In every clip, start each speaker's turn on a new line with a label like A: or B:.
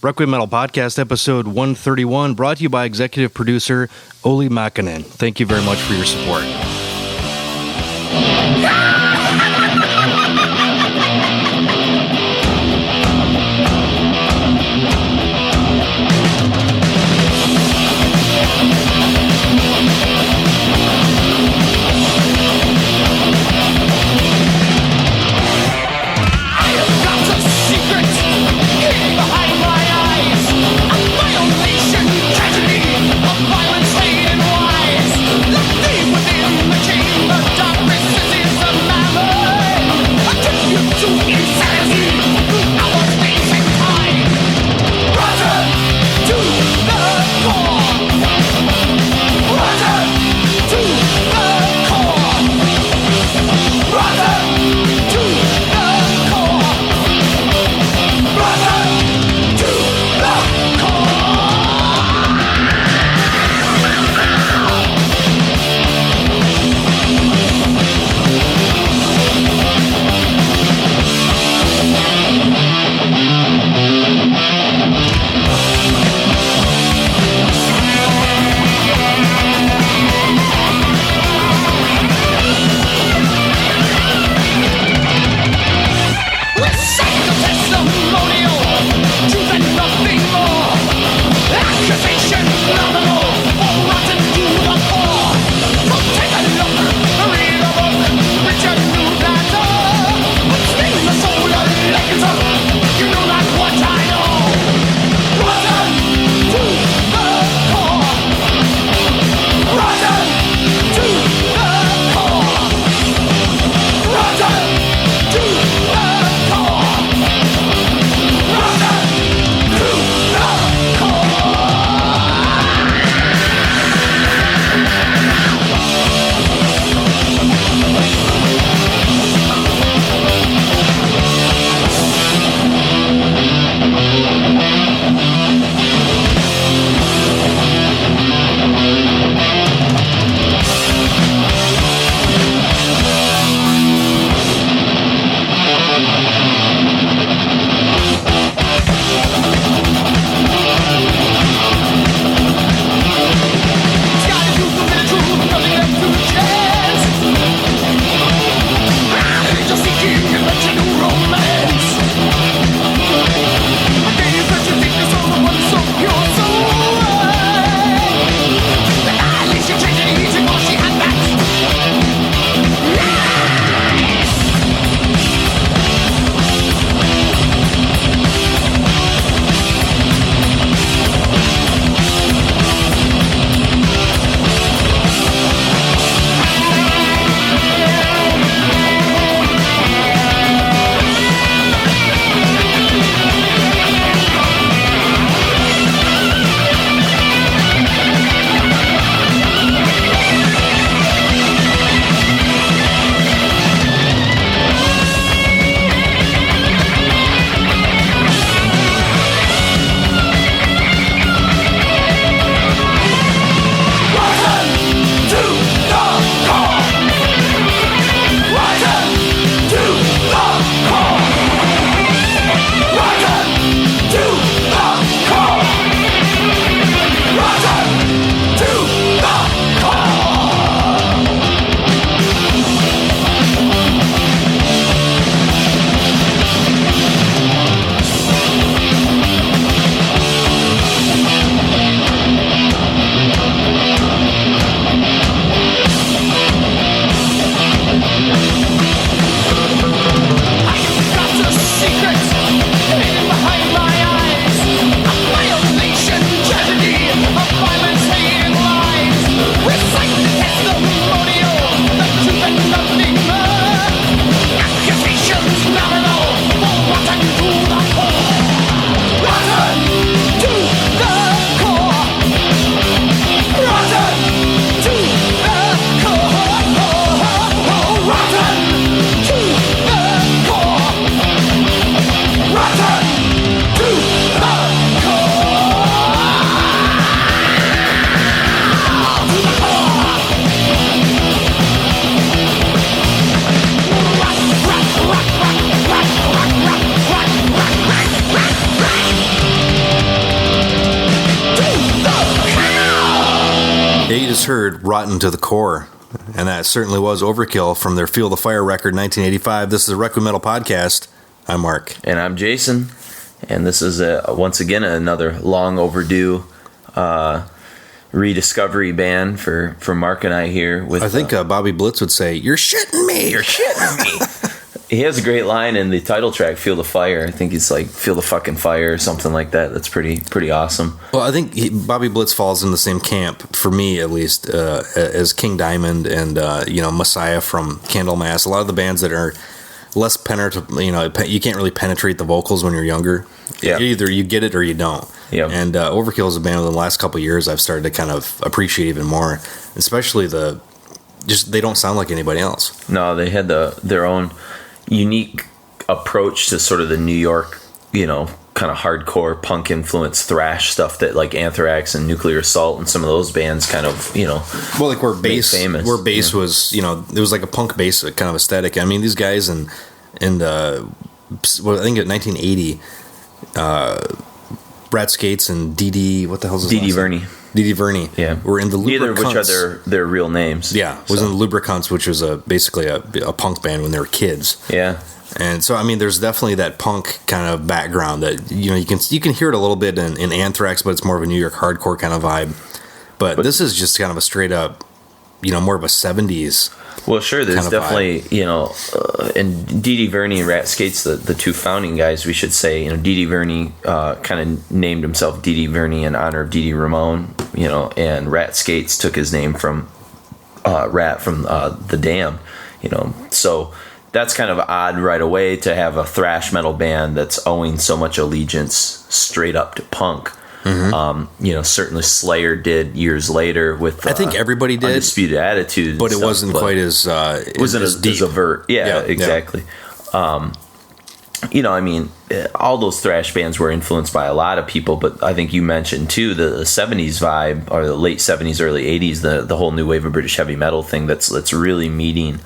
A: Requiem Metal Podcast, episode 131, brought to you by executive producer Olli Makkonen. Thank you very much for your support.
B: Violence, hate, and lies. Look deep within
A: heard Rotten to the Core, and that certainly was Overkill from their Feel the Fire record, 1985. This is a Requiem Metal podcast. I'm Mark.
B: And I'm Jason. And this is, once again, another long overdue rediscovery band for Mark and I here. With
A: I think Bobby Blitz would say, "You're shitting me!
B: You're shitting me!" He has a great line in the title track, "Feel the Fire." I think he's like, "Feel the fucking fire," or something like that. That's pretty awesome.
A: Well, I think Bobby Blitz falls in the same camp, for me at least, as King Diamond and Messiah from Candlemass. A lot of the bands that are less penetrable, you can't really penetrate the vocals when you're younger. Yeah. Either you get it or you don't.
B: Yeah.
A: And Overkill is a band in the last couple of years I've started to kind of appreciate even more, especially they don't sound like anybody else.
B: No, they had their own unique approach to sort of the New York, kind of hardcore punk influence thrash stuff that like Anthrax and Nuclear Assault and some of those bands kind of,
A: well, like where bass was, it was like a punk bass kind of aesthetic. I mean, these guys I think in 1980, Rat Skates and what the hell is his
B: D.D. Verney.
A: D.D. Verney.
B: Yeah.
A: Were in the Lubricants.
B: Neither of which are their real names.
A: Yeah. Was in the Lubricants, which was basically a punk band when they were kids.
B: Yeah.
A: And so, I mean, there's definitely that punk kind of background that, you can hear it a little bit in Anthrax, but it's more of a New York hardcore kind of vibe. But this is just kind of a straight up, more of a 70s.
B: Well, sure, there's definitely, and D.D. Verney and Rat Skates, the two founding guys, we should say, D.D. Verney kind of named himself D.D. Verney in honor of D.D. Ramone, and Rat Skates took his name from Rat from The Damned, so that's kind of odd right away to have a thrash metal band that's owing so much allegiance straight up to punk. Mm-hmm. Certainly Slayer did years later with
A: I think everybody did
B: Undisputed Attitude,
A: but it wasn't quite as
B: wasn't as deep. As overt. Yeah, exactly. I mean, all those thrash bands were influenced by a lot of people, but I think you mentioned too the 70s vibe, or the late 70s, early 80s, the whole new wave of British heavy metal thing that's really meeting,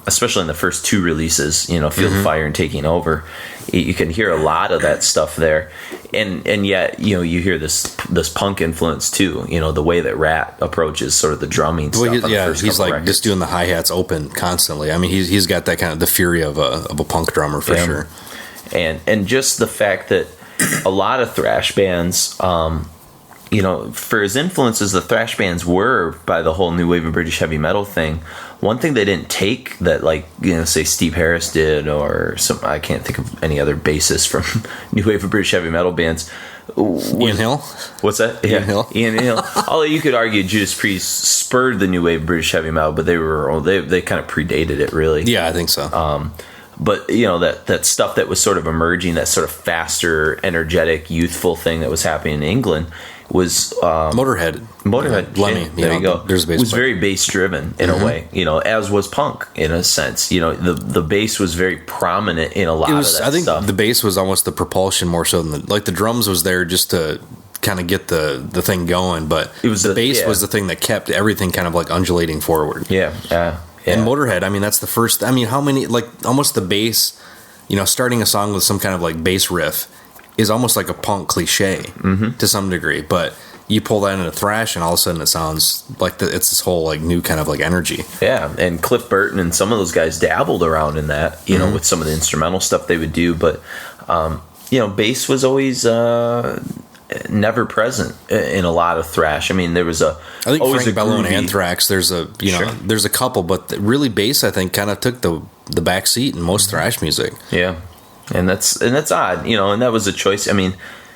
B: especially in the first two releases, Feel the Fire and Taking Over. You can hear a lot of that stuff there, and yet you hear this punk influence too. The way that Rat approaches sort of the drumming stuff.
A: He's like records. Just doing the hi-hats open constantly. I mean, he's got that kind of the fury of a punk drummer for sure.
B: And just the fact that a lot of thrash bands, for as influences the thrash bands were by the whole new wave of British heavy metal thing, one thing they didn't take that, like, say Steve Harris did, or I can't think of any other bassist from new wave of British heavy metal bands.
A: Ian Hill?
B: What's that?
A: Ian Hill.
B: Ian Hill. Although you could argue Judas Priest spurred the new wave of British heavy metal, but they kind of predated it, really.
A: Yeah, I think so.
B: But that stuff that was sort of emerging, that sort of faster, energetic, youthful thing that was happening in England was
A: Motorhead,
B: Lemmy. There you go.
A: There's a bass
B: was
A: player.
B: Very bass driven in a way, as was punk in a sense. The bass was very prominent in a lot of that stuff.
A: I think the bass was almost the propulsion more so than the drums was there just to kind of get the thing going, but the bass was the thing that kept everything kind of like undulating forward.
B: Yeah.
A: And Motorhead, I mean, that's the first. I mean, how many, like, almost the bass, starting a song with some kind of like bass riff is almost like a punk cliche to some degree. But you pull that into thrash, and all of a sudden it sounds like it's this whole like new kind of like energy.
B: Yeah, and Cliff Burton and some of those guys dabbled around in that, with some of the instrumental stuff they would do. But bass was always never present in a lot of thrash. I mean, there was I
A: think Frank Bello and Anthrax. There's there's a couple, but really bass I think kind of took the back seat in most thrash music.
B: Yeah, and that's odd, and that was a choice. I mean,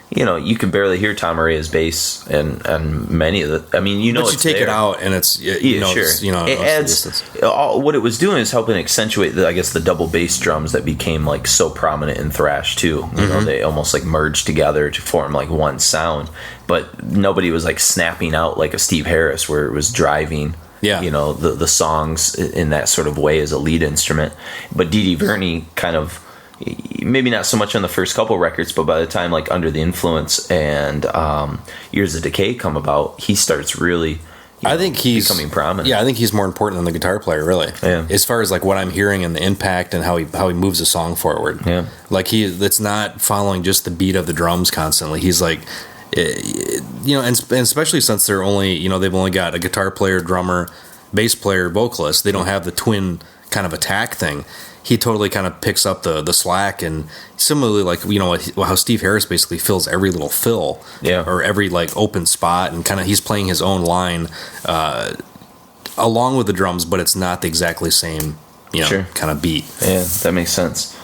B: you can barely hear Tom Aray's bass and many of the. I mean,
A: but you take it out and it's
B: it adds. What it was doing is helping accentuate the double bass drums that became like so prominent in thrash too. They almost like merged together to form like one sound, but nobody was like snapping out like a Steve Harris where it was driving. Yeah, the songs in that sort of way as a lead instrument. But D.D. Verney kind of. Maybe not so much on the first couple records, but by the time like Under the Influence and Years of Decay come about, he starts really
A: I think he's
B: becoming prominent.
A: Yeah, I think he's more important than the guitar player, really.
B: Yeah.
A: As far as like what I'm hearing and the impact and how he moves the song forward.
B: Yeah.
A: Like it's not following just the beat of the drums constantly. He's like and especially since they're only, they've only got a guitar player, drummer, bass player, vocalist. They don't have the twin kind of attack thing. He totally kind of picks up the slack, and similarly, like, how Steve Harris basically fills every little fill, or every like open spot, and kind of he's playing his own line along with the drums, but it's not the exactly same, kind of beat.
B: Yeah, that makes sense.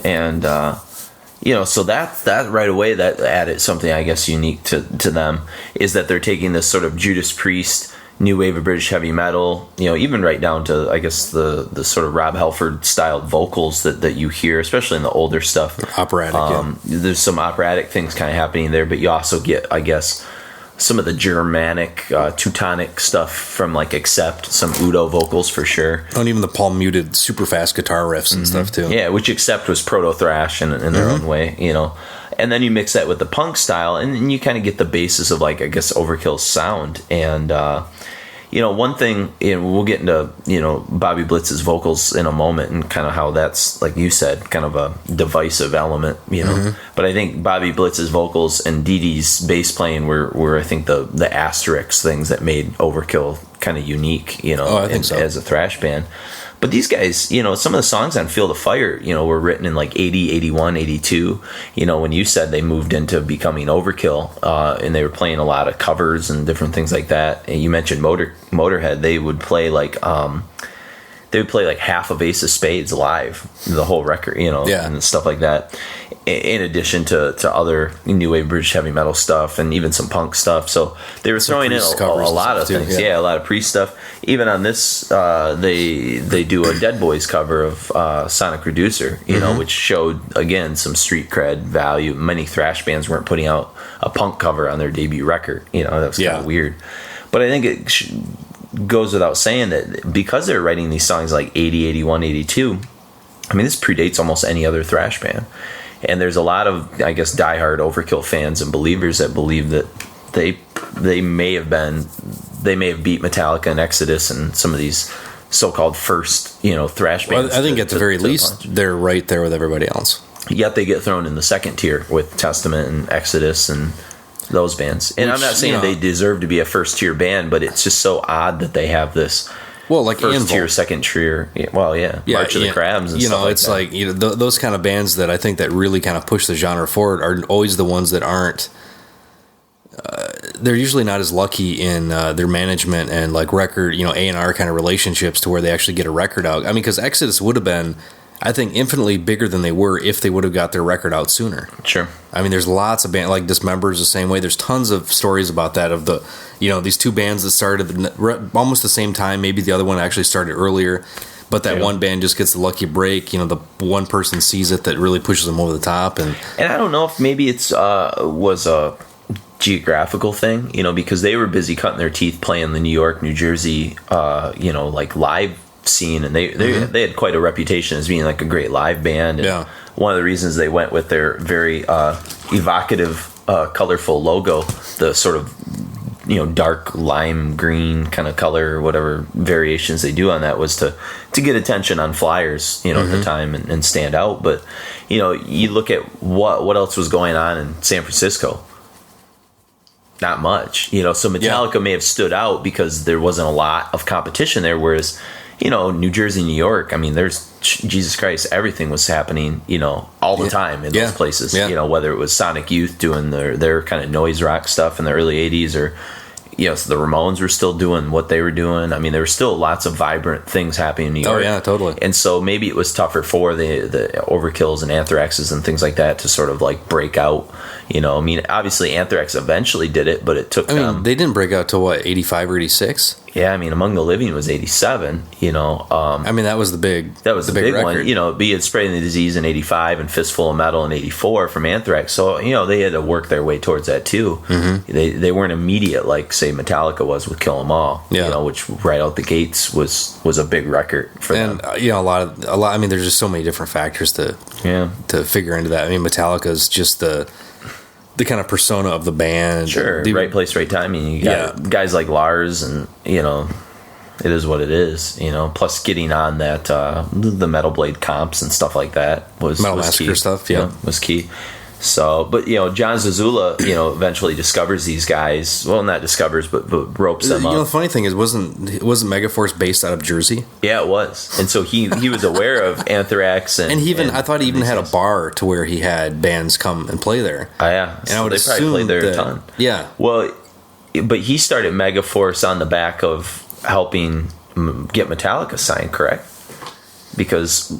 B: And so that right away, that added something, I guess, unique to them, is that they're taking this sort of Judas Priest, new wave of British heavy metal, even right down to, I guess, the sort of Rob Halford styled vocals that you hear, especially in the older stuff.
A: Operatic,
B: There's some operatic things kind of happening there, but you also get, I guess, some of the Germanic, Teutonic stuff from like Accept, some Udo vocals for sure.
A: And even the palm muted, super fast guitar riffs and stuff too.
B: Yeah, which Accept was proto thrash in their own way, And then you mix that with the punk style, and you kind of get the basis of, like, I guess, Overkill's sound. And one thing, we'll get into Bobby Blitz's vocals in a moment, and kind of how that's, like you said, kind of a divisive element, But I think Bobby Blitz's vocals and Dee Dee's bass playing were I think the asterisk things that made Overkill kind of unique,
A: I think so.
B: As a thrash band. But these guys, some of the songs on Feel the Fire, were written in like 80, 81, 82. When you said they moved into becoming Overkill, and they were playing a lot of covers and different things like that. And you mentioned Motorhead. They would play like half of Ace of Spades live, the whole record, and stuff like that. In addition to other new wave British heavy metal stuff and even some punk stuff. So they were throwing in a lot of things. Yeah, a lot of Priest stuff. Even on this, they do a Dead Boys cover of Sonic Reducer, which showed, again, some street cred value. Many thrash bands weren't putting out a punk cover on their debut record. That was kind of weird. But I think it goes without saying that because they're writing these songs like 80, 81, 82, I mean, this predates almost any other thrash band. And there's a lot of, I guess, diehard Overkill fans and believers that believe that they may have beat Metallica and Exodus and some of these so-called first, thrash bands.
A: Well, I think at the very least, they're right there with everybody else.
B: Yet they get thrown in the second tier with Testament and Exodus and those bands. And I'm not saying they deserve to be a first-tier band, but it's just so odd that they have this...
A: Well, like
B: first tier, second tier. March of the Crabs and stuff
A: it's
B: like
A: that. Those kind of bands that I think that really kind of push the genre forward are always the ones that aren't. They're usually not as lucky in their management and like record, A&R kind of relationships to where they actually get a record out. I mean, because Exodus would have been, I think, infinitely bigger than they were if they would have got their record out sooner.
B: Sure.
A: I mean, there's lots of bands like Dismembers the same way. There's tons of stories about that of the, these two bands that started almost the same time. Maybe the other one actually started earlier, but that one band just gets the lucky break. The one person sees it that really pushes them over the top. And
B: I don't know if maybe it's was a geographical thing, because they were busy cutting their teeth playing the New York, New Jersey, like live scene, and they had quite a reputation as being like a great live band. And one of the reasons they went with their very evocative, colorful logo, the sort of dark lime green kind of color, or whatever variations they do on that, was to get attention on flyers, at the time and stand out. But you look at what else was going on in San Francisco. Not much, so Metallica may have stood out because there wasn't a lot of competition there, whereas New Jersey, New York, I mean, there's, Jesus Christ, everything was happening, all the time in those places, whether it was Sonic Youth doing their kind of noise rock stuff in the early 80s, or, so the Ramones were still doing what they were doing. I mean, there were still lots of vibrant things happening in New York.
A: Oh, yeah, totally.
B: And so maybe it was tougher for the Overkills and Anthraxes and things like that to sort of like break out. I mean, obviously Anthrax eventually did it, but it took them...
A: they didn't break out till what, 85 or 86?
B: Yeah, I mean, Among the Living was 87,
A: I mean, that was the big
B: big
A: record.
B: One. Be it Spreading the Disease in 85 and Fistful of Metal in 84 from Anthrax. So, they had to work their way towards that too. Mm-hmm. They weren't immediate like, say, Metallica was with Kill 'Em All, which right out the gates was a big record for them.
A: And, a lot, I mean, there's just so many different factors to figure into that. I mean, Metallica's just the kind of persona of the band.
B: Sure, right place, right time. I mean, you got guys like Lars, and it is what it is. Plus getting on that the Metal Blade comps and stuff like that was
A: Metal Massacre
B: key.
A: stuff.
B: Was key. So, but John Zazula, eventually discovers these guys. Well, not discovers, but ropes them up.
A: The funny thing is, wasn't Megaforce based out of Jersey?
B: Yeah, it was. And so he was aware of Anthrax, and
A: I thought he even had a bar to where he had bands come and play there.
B: Oh yeah,
A: and I would
B: they probably played there a ton.
A: Yeah.
B: Well, but he started Megaforce on the back of helping get Metallica signed, correct? Because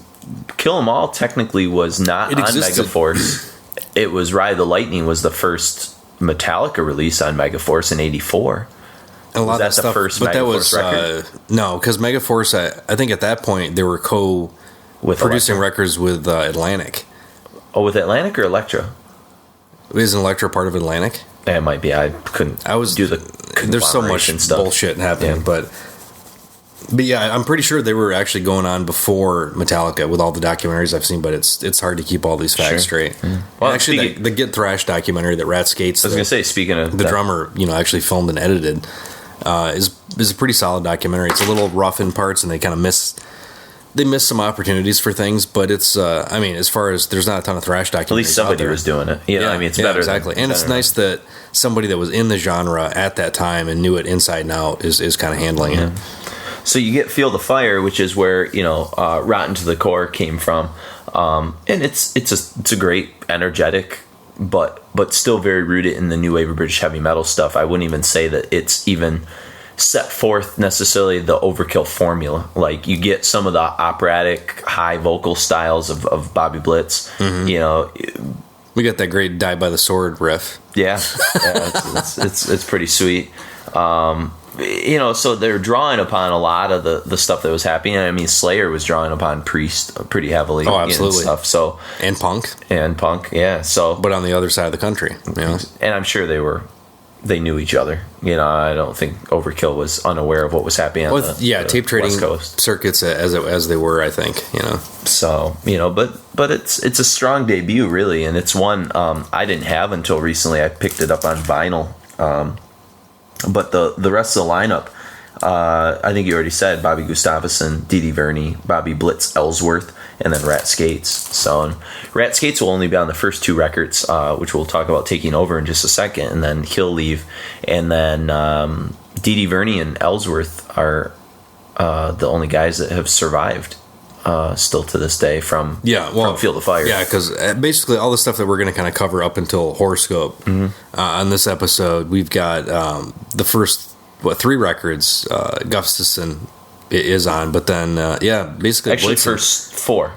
B: Kill 'Em All technically was not on Megaforce. It was Ride the Lightning was the first Metallica release on Megaforce in '84.
A: And a lot of that stuff,
B: first
A: but
B: Megaforce
A: that was
B: record?
A: No, because Megaforce, I think at that point they were producing records with Atlantic.
B: Oh, with Atlantic or Elektra?
A: Isn't Elektra part of Atlantic?
B: It might be. I couldn't. Do the
A: there's so much
B: stuff.
A: Bullshit happening, but yeah, I'm pretty sure they were actually going on before Metallica with all the documentaries I've seen. But it's hard to keep all these facts straight. Mm. Well, actually, the Get Thrash documentary that Rat Skates.
B: I was gonna say, speaking of
A: the drummer, actually filmed and edited, is a pretty solid documentary. It's a little rough in parts, and they kind of miss some opportunities for things. But it's as far as there's not a ton of thrash documentaries. At
B: least somebody was doing it. It's better.
A: Exactly, and it's nice that somebody that was in the genre at that time and knew it inside and out is kind of handling it.
B: So you get Feel the Fire, which is where Rotten to the Core came from, and it's a great, energetic, but still very rooted in the new wave of British heavy metal stuff. I wouldn't even say that it's even set forth necessarily the Overkill formula. Like, you get some of the operatic high vocal styles of Bobby Blitz. Mm-hmm.
A: We got that great Die by the Sword riff.
B: Yeah, it's pretty sweet. So they're drawing upon a lot of the stuff that was happening. I mean, Slayer was drawing upon Priest pretty heavily.
A: Oh, absolutely.
B: And stuff. So
A: and Punk,
B: yeah. So,
A: but on the other side of the country,
B: and I'm sure they knew each other. I don't think Overkill was unaware of what was happening on the
A: tape trading
B: West Coast
A: circuits as they were. I think
B: So but it's a strong debut, really, and it's one I didn't have until recently. I picked it up on vinyl. But the rest of the lineup, I think you already said Bobby Gustafsson, Dee Dee Verney, Bobby Blitz Ellsworth, and then Rat Skates. So Rat Skates will only be on the first two records, which we'll talk about taking over in just a second, and then he'll leave. And then Dee Dee Verney and Ellsworth are the only guys that have survived still to this day from Feel the Fire.
A: Yeah, because basically all the stuff that we're going to kind of cover up until Horoscope on this episode, we've got the first three records Gustafsson is on, but then basically
B: actually
A: Blitzen,
B: first four.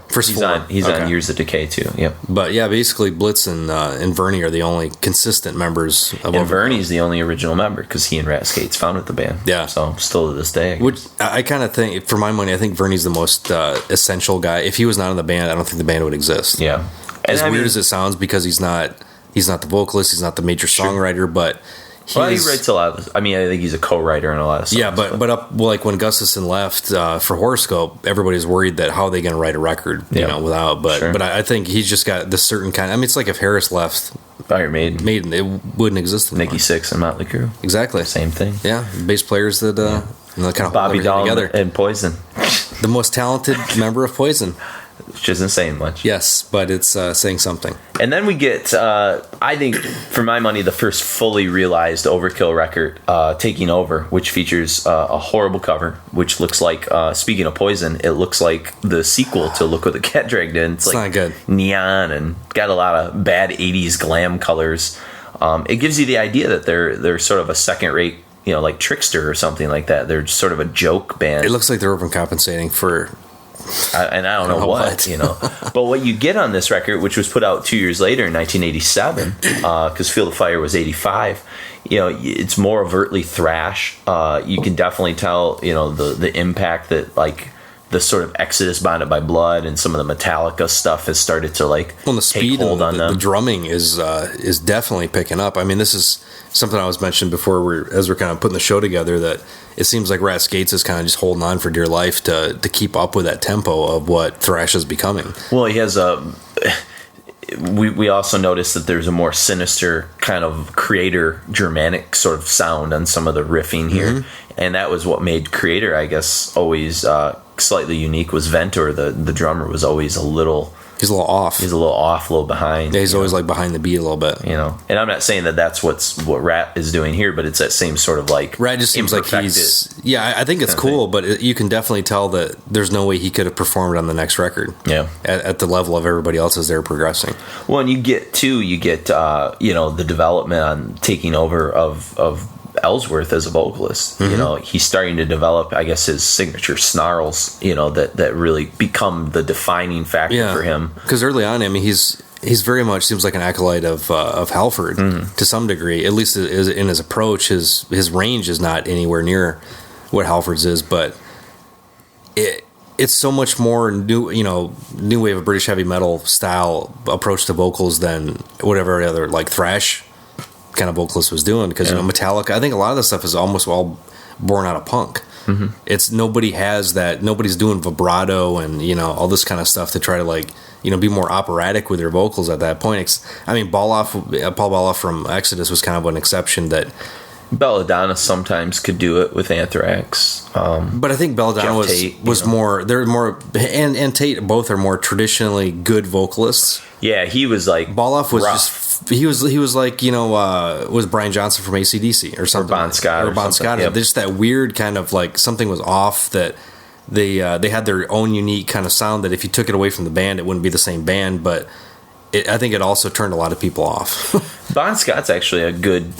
B: He's on Years of Decay too. Yep.
A: But yeah, basically Blitz and Verney are the only consistent members of
B: and Verney's the only original member because he and Rat Skates founded the band.
A: Yeah.
B: So still to this day.
A: Which I kind of think, for my money, I think Verney's the most essential guy. If he was not in the band, I don't think the band would exist.
B: Yeah.
A: As weird as it sounds, because he's not the vocalist, he's not the major songwriter, but
B: he writes a lot of, I think he's a co-writer in a lot of songs.
A: Yeah, but like when Gustafsson left for Horoscope, everybody's worried that how are they going to write a record, without. But I think he's just got this certain kind. It's like if Harris left
B: Iron Maiden,
A: it wouldn't exist anymore.
B: Nikki Sixx and Motley Crue,
A: exactly
B: same thing.
A: Yeah, bass players that kind of
B: Bobby Dahlman and Poison,
A: the most talented member of Poison.
B: Which isn't saying much.
A: Yes, but it's saying something. And
B: then we get, I think, for my money, the first fully realized Overkill record, Taking Over, which features a horrible cover, which looks like, speaking of Poison, it looks like the sequel to Look What the Cat Dragged In. It's like
A: not good.
B: Neon and got a lot of bad 80s glam colors. It gives you the idea that they're sort of a second-rate, like Trickster or something like that. They're sort of a joke band.
A: It looks like they're overcompensating for...
B: and I don't know what. But what you get on this record, which was put out 2 years later in 1987, because Feel the Fire was 85, it's more overtly thrash. You can definitely tell, the impact that, like, the sort of Exodus, Bonded by Blood, and some of the Metallica stuff has started to, like,
A: the speed
B: take hold on them.
A: The drumming is definitely picking up. This is something I was mentioning before as we're kind of putting the show together, that it seems like Rat Skates is kind of just holding on for dear life to keep up with that tempo of what thrash is becoming.
B: Well, he has we also noticed that there's a more sinister kind of Creator Germanic sort of sound on some of the riffing here, and that was what made Creator, I guess, always slightly unique. Was Ventor, the drummer, was always a little
A: He's a little off.
B: He's a little off, a little behind.
A: Yeah, he's always like behind the beat a little bit.
B: You know, and I'm not saying that that's what Rat is doing here, but it's that same sort of like
A: Rat just seems like he's. Yeah, I think it's cool, but you can definitely tell that there's no way he could have performed on the next record.
B: Yeah,
A: at the level of everybody else as they're progressing.
B: Well, and you get the development on taking over of Ellsworth as a vocalist. You know, he's starting to develop, I guess, his signature snarls, that really become the defining factor for him.
A: Because early on, I mean, he's very much seems like an acolyte of Halford to some degree. At least in his approach, his range is not anywhere near what Halford's is, but it's so much more new wave of British heavy metal style approach to vocals than whatever other like thrash kind of vocalist was doing, because Metallica, I think a lot of this stuff is almost all born out of punk. It's nobody's doing vibrato and all this kind of stuff to try to be more operatic with their vocals at that point. I mean, Paul Baloff from Exodus was kind of an exception. That
B: Belladonna sometimes could do it with Anthrax,
A: but I think Belladonna was more. They're more, and Tate both are more traditionally good vocalists.
B: Yeah, he was like
A: Baloff was
B: rough.
A: He was like was Brian Johnson from AC/DC or something,
B: or Bon Scott.
A: Yep. Just that weird kind of like something was off, that they had their own unique kind of sound that if you took it away from the band, it wouldn't be the same band. But I think it also turned a lot of people off.
B: Bon Scott's actually a good.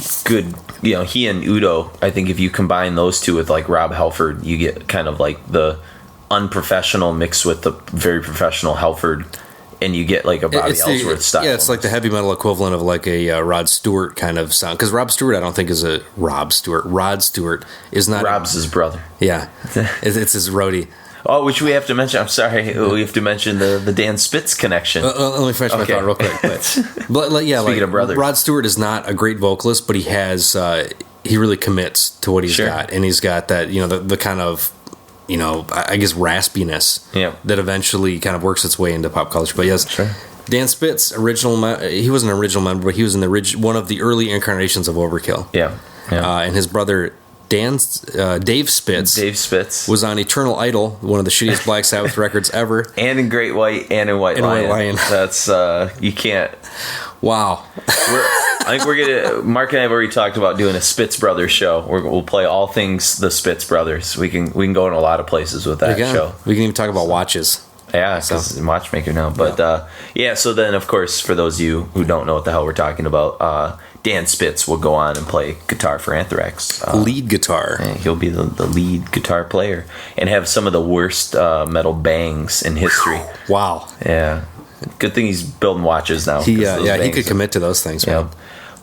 B: He and Udo. I think if you combine those two with like Rob Halford, you get kind of like the unprofessional mixed with the very professional Halford. And you get like a Bobby Ellsworth style.
A: Yeah, it's like the heavy metal equivalent of like a Rod Stewart kind of sound. Because Rod Stewart is not.
B: Rob's his brother.
A: Yeah, it's his roadie.
B: Oh, which we have to mention. I'm sorry, we have to mention the Dan Spitz connection.
A: Let me finish my thought real quick. But yeah,
B: speaking of brothers,
A: Rod Stewart is not a great vocalist, but he really commits to what he's got, and he's got that the kind of. I guess raspiness that eventually kind of works its way into pop culture. But yes, Dan Spitz, he was an original member, but he was in one of the early incarnations of Overkill.
B: Yeah.
A: And his brother Dave Spitz was on Eternal Idol, one of the shittiest Black Sabbath records ever,
B: and in Great White and in White Lion. That's you can't.
A: Wow.
B: I think we're gonna. Mark and I have already talked about doing a Spitz Brothers show. We'll play all things the Spitz Brothers. We can go in a lot of places with that show.
A: We can even talk about watches.
B: Yeah, because I'm a watchmaker now. But so then of course, for those of you who don't know what the hell we're talking about, Dan Spitz will go on and play guitar for Anthrax.
A: Lead guitar.
B: He'll be the lead guitar player and have some of the worst metal bangs in history.
A: Wow.
B: Yeah. Good thing he's building watches now.
A: He could commit to those things, man.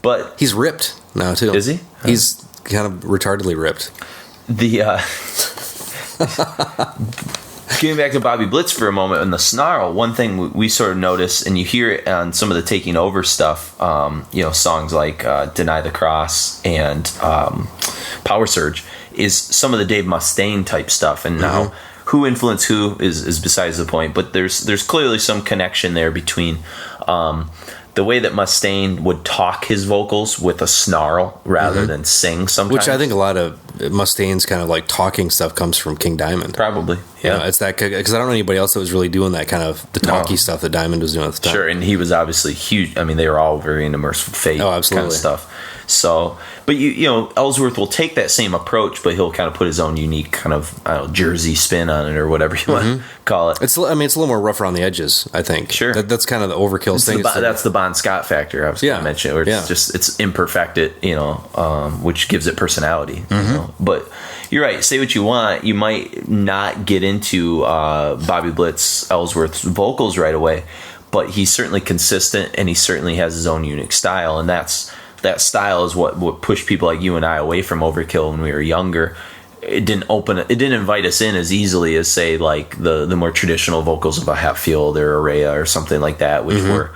B: But
A: he's ripped now too.
B: Is he?
A: He's kind of retardedly ripped.
B: Getting back to Bobby Blitz for a moment and the snarl, one thing we sort of notice, and you hear it on some of the Taking Over stuff, songs like Deny the Cross and Power Surge, is some of the Dave Mustaine type stuff. And now who influenced who is besides the point, but there's clearly some connection there between the way that Mustaine would talk his vocals with a snarl rather than sing sometimes.
A: Which I think a lot of Mustaine's kind of like talking stuff comes from King Diamond.
B: Probably, yeah.
A: It's that, because I don't know anybody else that was really doing that kind of the talky stuff that Diamond was doing at the time.
B: Sure, and he was obviously huge. I mean, they were all very into Merciful Fate kind of stuff. So, but Ellsworth will take that same approach, but he'll kind of put his own unique kind of Jersey spin on it or whatever you want to call it.
A: It's a little more rough around the edges, I think.
B: Sure,
A: that's kind of the Overkill thing.
B: That's the Bon Scott factor I was going to mention, where it's imperfected, which gives it personality. But you're right. Say what you want, you might not get into Bobby Blitz Ellsworth's vocals right away, but he's certainly consistent and he certainly has his own unique style, and that style is what pushed people like you and I away from Overkill when we were younger. It didn't invite us in as easily as, say, like the more traditional vocals of a Hatfield or Araya or something like that, which were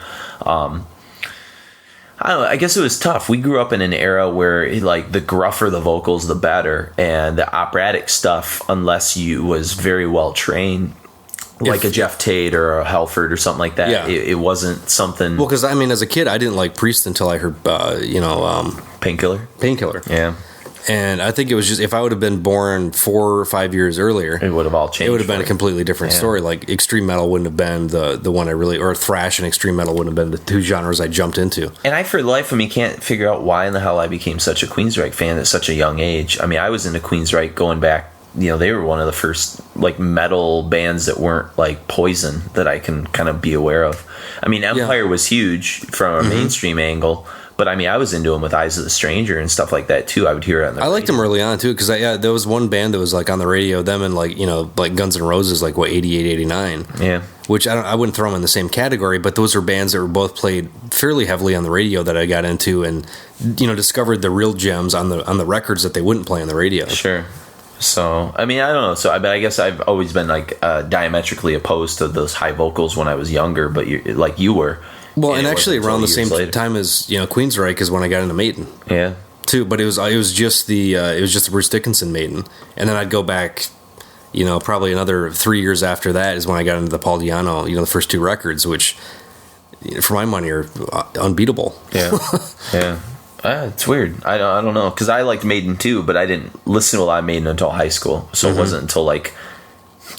B: I don't know, I guess it was tough. We grew up in an era where like the gruffer the vocals, the better, and the operatic stuff, unless you was very well trained, like a Jeff Tate or a Halford or something like that. Yeah. It wasn't something.
A: Well, because I mean, as a kid, I didn't like Priest until I heard,
B: Painkiller.
A: Painkiller.
B: Yeah.
A: And I think it was just, if I would have been born 4 or 5 years earlier,
B: it would have all changed.
A: It would have been a completely different story. Like extreme metal wouldn't have been the one I really, or thrash and extreme metal wouldn't have been the two genres I jumped into. And
B: I, for the life of me, can't figure out why in the hell I became such a Queensryche fan at such a young age. I mean, I was into Queensryche going back, they were one of the first like metal bands that weren't like Poison that I can kind of be aware of. I mean, Empire was huge from a mainstream angle, but I mean, I was into them with Eyes of the Stranger and stuff like that too. I would hear it on the radio.
A: Liked them early on too, because there was one band that was like on the radio, them and like like Guns N' Roses, like 88, 89.
B: Yeah.
A: Which I wouldn't throw them in the same category, but those are bands that were both played fairly heavily on the radio that I got into, and discovered the real gems on the records that they wouldn't play on the radio.
B: Sure. So, I mean, I don't know. So, I guess I've always been like diametrically opposed to those high vocals when I was younger, but you were.
A: Well, and actually around the same time as Queensryche is when I got into Maiden.
B: Yeah.
A: Too, but it was just the Bruce Dickinson Maiden, and then I'd go back, probably another 3 years after that is when I got into the Paul Di'Anno, the first 2 records, which, for my money, are unbeatable.
B: Yeah. Yeah. It's weird. I don't know, because I liked Maiden too, but I didn't listen to a lot of Maiden until high school. So it wasn't until like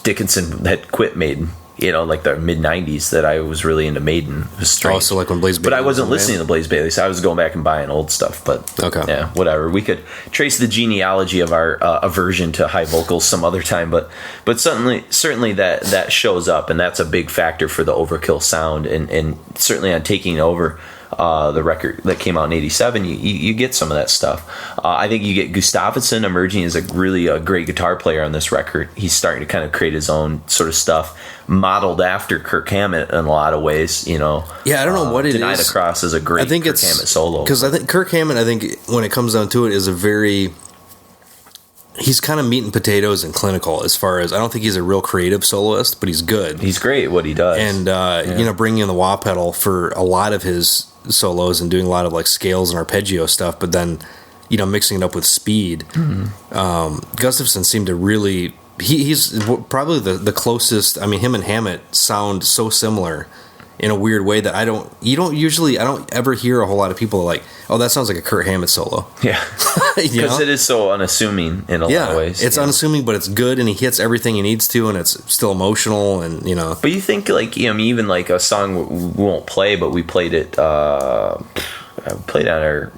B: Dickinson had quit Maiden, like the mid '90s, that I was really into Maiden. It was strange.
A: Oh, so like when Blaze Bayley.
B: But I wasn't listening to Blaze Bayley, so I was going back and buying old stuff. But
A: okay,
B: yeah, whatever. We could trace the genealogy of our aversion to high vocals some other time. But certainly that shows up, and that's a big factor for the Overkill sound, and certainly on Taking Over. The record that came out in '87, you get some of that stuff. I think you get Gustafsson emerging as a great guitar player on this record. He's starting to kind of create his own sort of stuff, modeled after Kirk Hammett in a lot of ways. Yeah,
A: I don't know what it
B: Deny
A: is.
B: the Cross is a great Kirk Hammett solo.
A: Because I think Kirk Hammett, when it comes down to it, is he's kind of meat and potatoes and clinical as far as, I don't think he's a real creative soloist, but he's good.
B: He's great at what he does.
A: And, bringing in the wah pedal for a lot of his solos and doing a lot of like scales and arpeggio stuff, but then, mixing it up with speed. Gustafsson seemed to really, he's probably the closest. I mean, him and Hammett sound so similar in a weird way that I don't ever hear a whole lot of people like, oh, that sounds like a Kurt Hammett solo.
B: Yeah. Because it is so unassuming in a lot of ways.
A: It's unassuming, but it's good, and he hits everything he needs to, and it's still emotional, and
B: But you think even like a song we won't play, but we played it. Played on our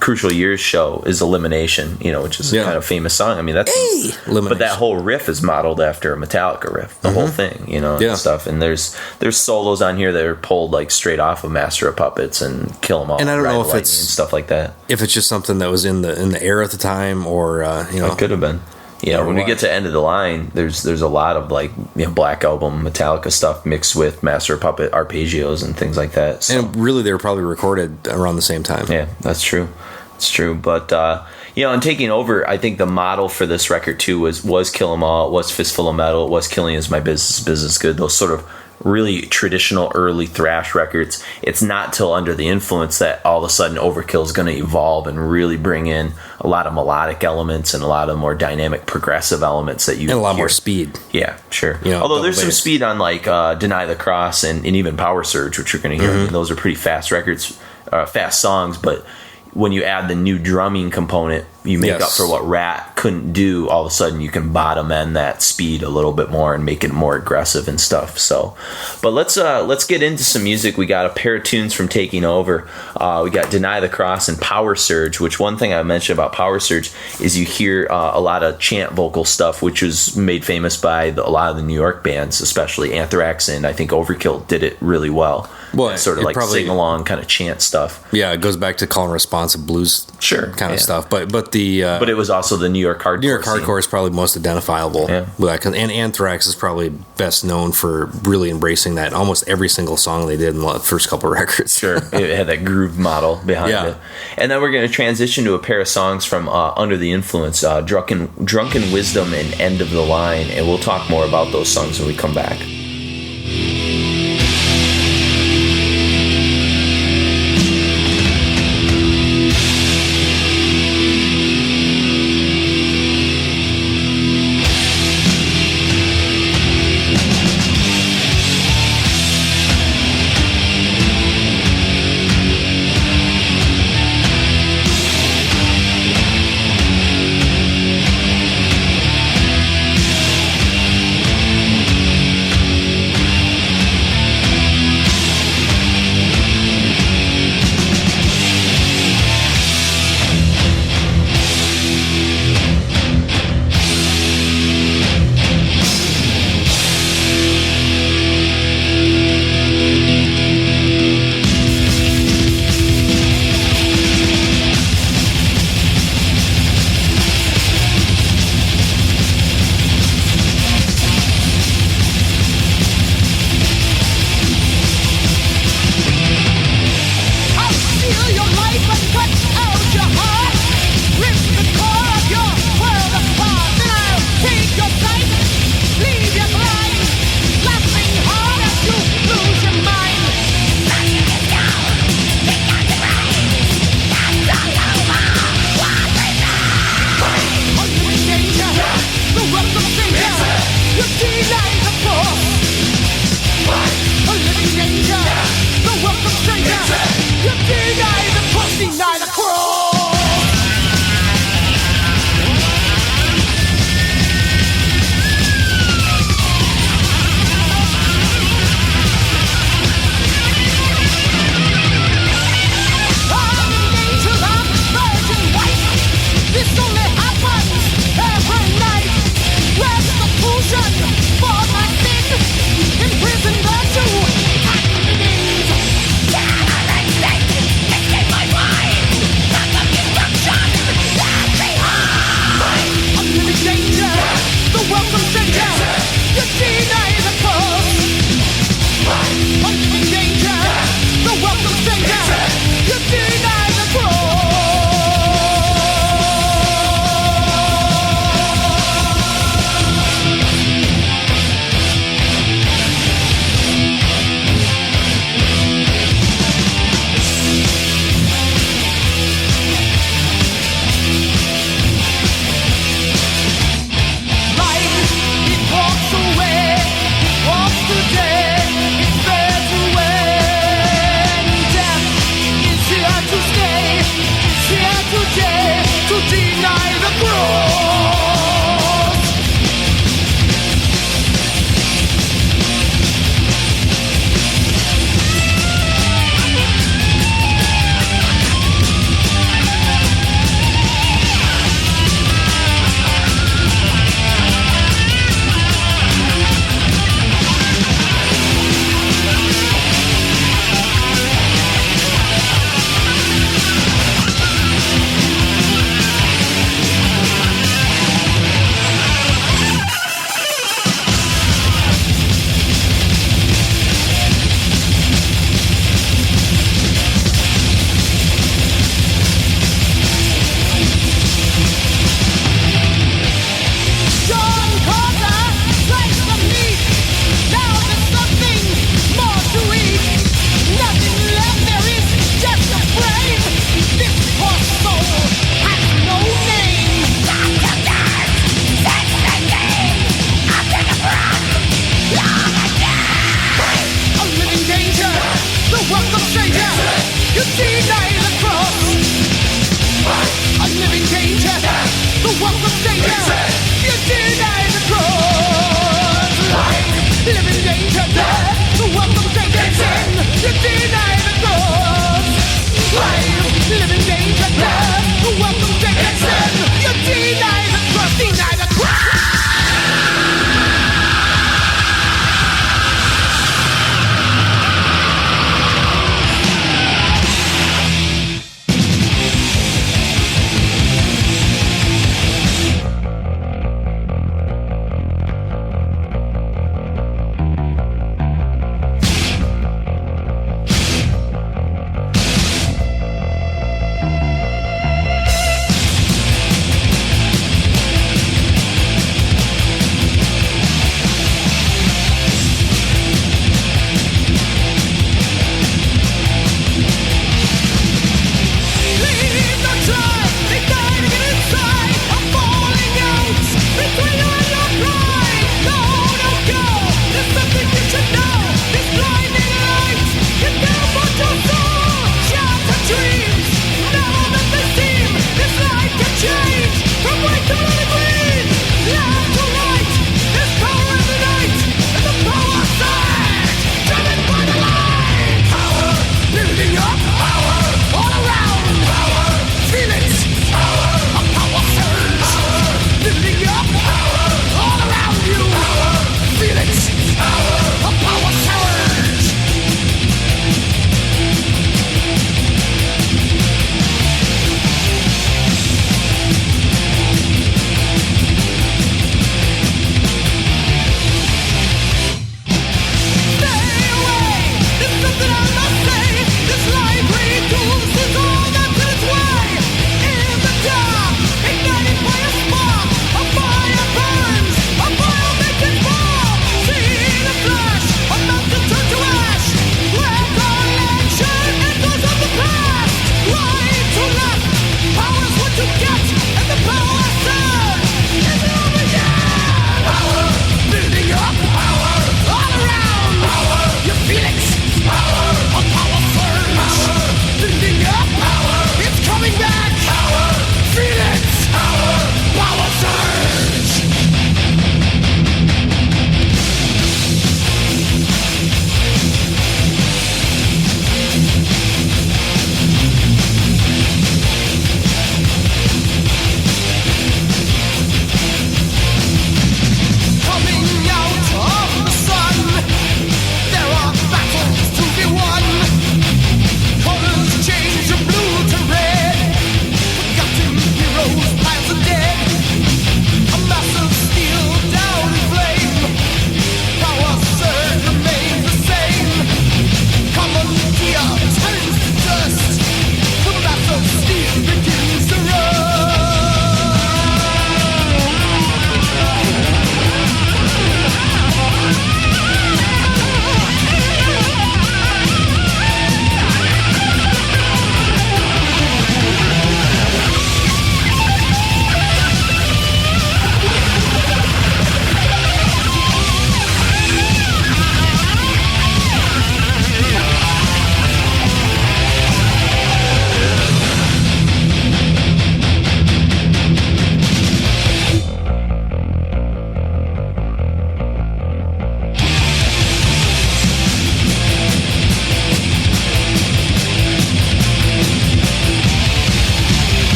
B: Crucial Years show is Elimination, which is a kind of famous song. I mean, that's but that whole riff is modeled after a Metallica riff, the whole thing, and stuff. And there's solos on here that are pulled like straight off of Master of Puppets and Kill 'Em All,
A: and I don't know if it's
B: and stuff like that.
A: If it's just something that was in the air at the time, or
B: it could have been. When we get to End of the Line, there's a lot of like Black Album Metallica stuff mixed with Master of Puppet arpeggios and things like that. So.
A: And really, they were probably recorded around the same time.
B: Yeah, that's true. It's true. But in Taking Over, I think the model for this record too was Kill 'Em All, it was Fistful of Metal, it was Killing Is My Business, Business Good. Those sort of really traditional early thrash records. It's not till Under the Influence that all of a sudden Overkill is going to evolve and really bring in a lot of melodic elements and a lot of more dynamic progressive elements that you
A: and a lot
B: hear.
A: More speed.
B: Yeah, sure. Although there's some speed on like Deny the Cross and even Power Surge, which you're going to hear. I mean, those are pretty fast records, fast songs, but when you add the new drumming component, you make up for what Rat couldn't do. All of a sudden, you can bottom end that speed a little bit more and make it more aggressive and stuff. So, but let's get into some music. We got a pair of tunes from Taking Over. We got Deny the Cross and Power Surge. Which one thing I mentioned about Power Surge is you hear a lot of chant vocal stuff, which was made famous by a lot of the New York bands, especially Anthrax, and I think Overkill did it really well.
A: Well,
B: sort of like sing along kind of chant stuff.
A: Yeah, it goes back to call and response and blues, kind of stuff. But
B: it was also the New York hardcore.
A: New York hardcore is probably most identifiable with that, and Anthrax is probably best known for really embracing that. Almost every single song they did in the first couple of records.
B: Sure, it had that groove model behind it. And then we're going to transition to a pair of songs from Under the Influence, Drunken Wisdom and End of the Line, and we'll talk more about those songs when we come back.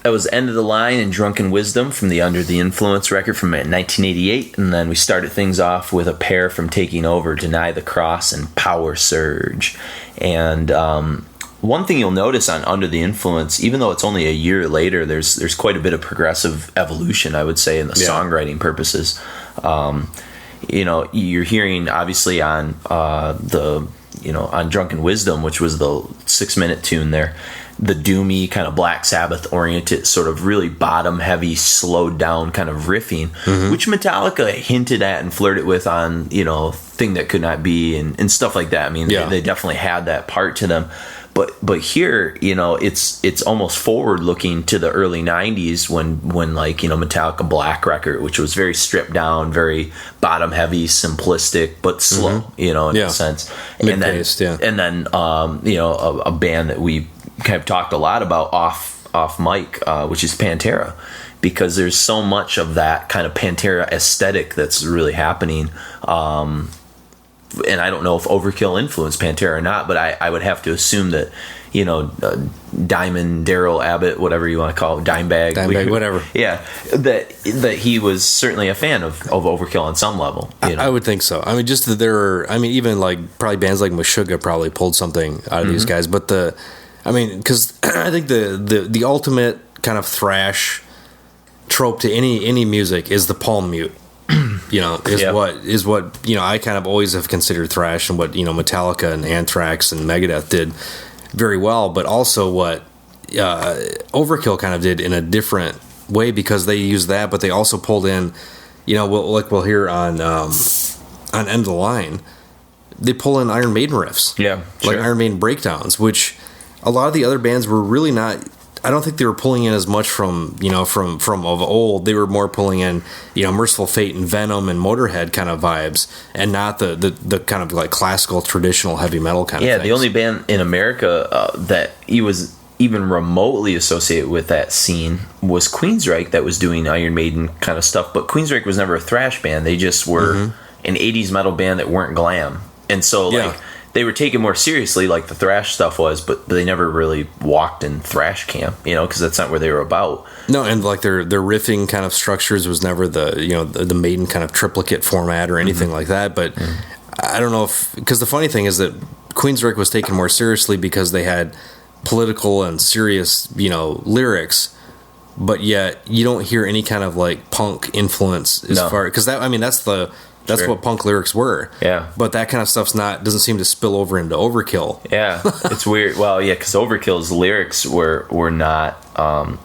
B: That was End of the Line and Drunken Wisdom from the Under the Influence record from 1988. And then we started things off with a pair from Taking Over, Deny the Cross and Power Surge. And one thing you'll notice on Under the Influence, even though it's only a year later, there's quite a bit of progressive evolution, I would say, in the songwriting purposes. You're hearing, obviously, on on Drunken Wisdom, which was the 6-minute tune there, the doomy kind of Black Sabbath oriented, sort of really bottom heavy, slowed down kind of riffing, which Metallica hinted at and flirted with on, Thing That Could Not Be and stuff like that. I mean, they definitely had that part to them. But here, it's almost forward looking to the early 90s when Metallica Black record, which was very stripped down, very bottom heavy, simplistic, but slow, in a sense.
A: Mid-paced,
B: and then a band that we kind of talked a lot about off mic, which is Pantera, because there's so much of that kind of Pantera aesthetic that's really happening. And I don't know if Overkill influenced Pantera or not, but I would have to assume that, Diamond, Daryl Abbott, whatever you want to call it, Dimebag,
A: whatever.
B: Yeah, that he was certainly a fan of Overkill on some level.
A: I would think so. I mean, just that even like probably bands like Meshuggah probably pulled something out of these guys. But because I think the ultimate kind of thrash trope to any music is the palm mute. Is what I kind of always have considered thrash, and what Metallica and Anthrax and Megadeth did very well, but also what Overkill kind of did in a different way, because they used that, but they also pulled in, we'll hear on End of the Line, they pull in Iron Maiden riffs, like Iron Maiden breakdowns, which a lot of the other bands were really not. I don't think they were pulling in as much from of old. They were more pulling in, Merciful Fate and Venom and Motorhead kind of vibes, and not the kind of like classical, traditional heavy metal kind of things. Yeah,
B: the only band in America that he was even remotely associated with that scene was Queensryche, that was doing Iron Maiden kind of stuff. But Queensryche was never a thrash band. They just were an 80s metal band that weren't glam. And so, they were taken more seriously, like the thrash stuff was, but they never really walked in thrash camp, because that's not where they were about.
A: No, and like their riffing kind of structures was never the Maiden kind of triplicate format or anything like that. But I don't know because the funny thing is that Queensryche was taken more seriously because they had political and serious, lyrics, but yet you don't hear any kind of like punk influence because that's what punk lyrics were.
B: Yeah.
A: But that kind of stuff's doesn't seem to spill over into Overkill.
B: Yeah. It's weird. Well, yeah, because Overkill's lyrics were not,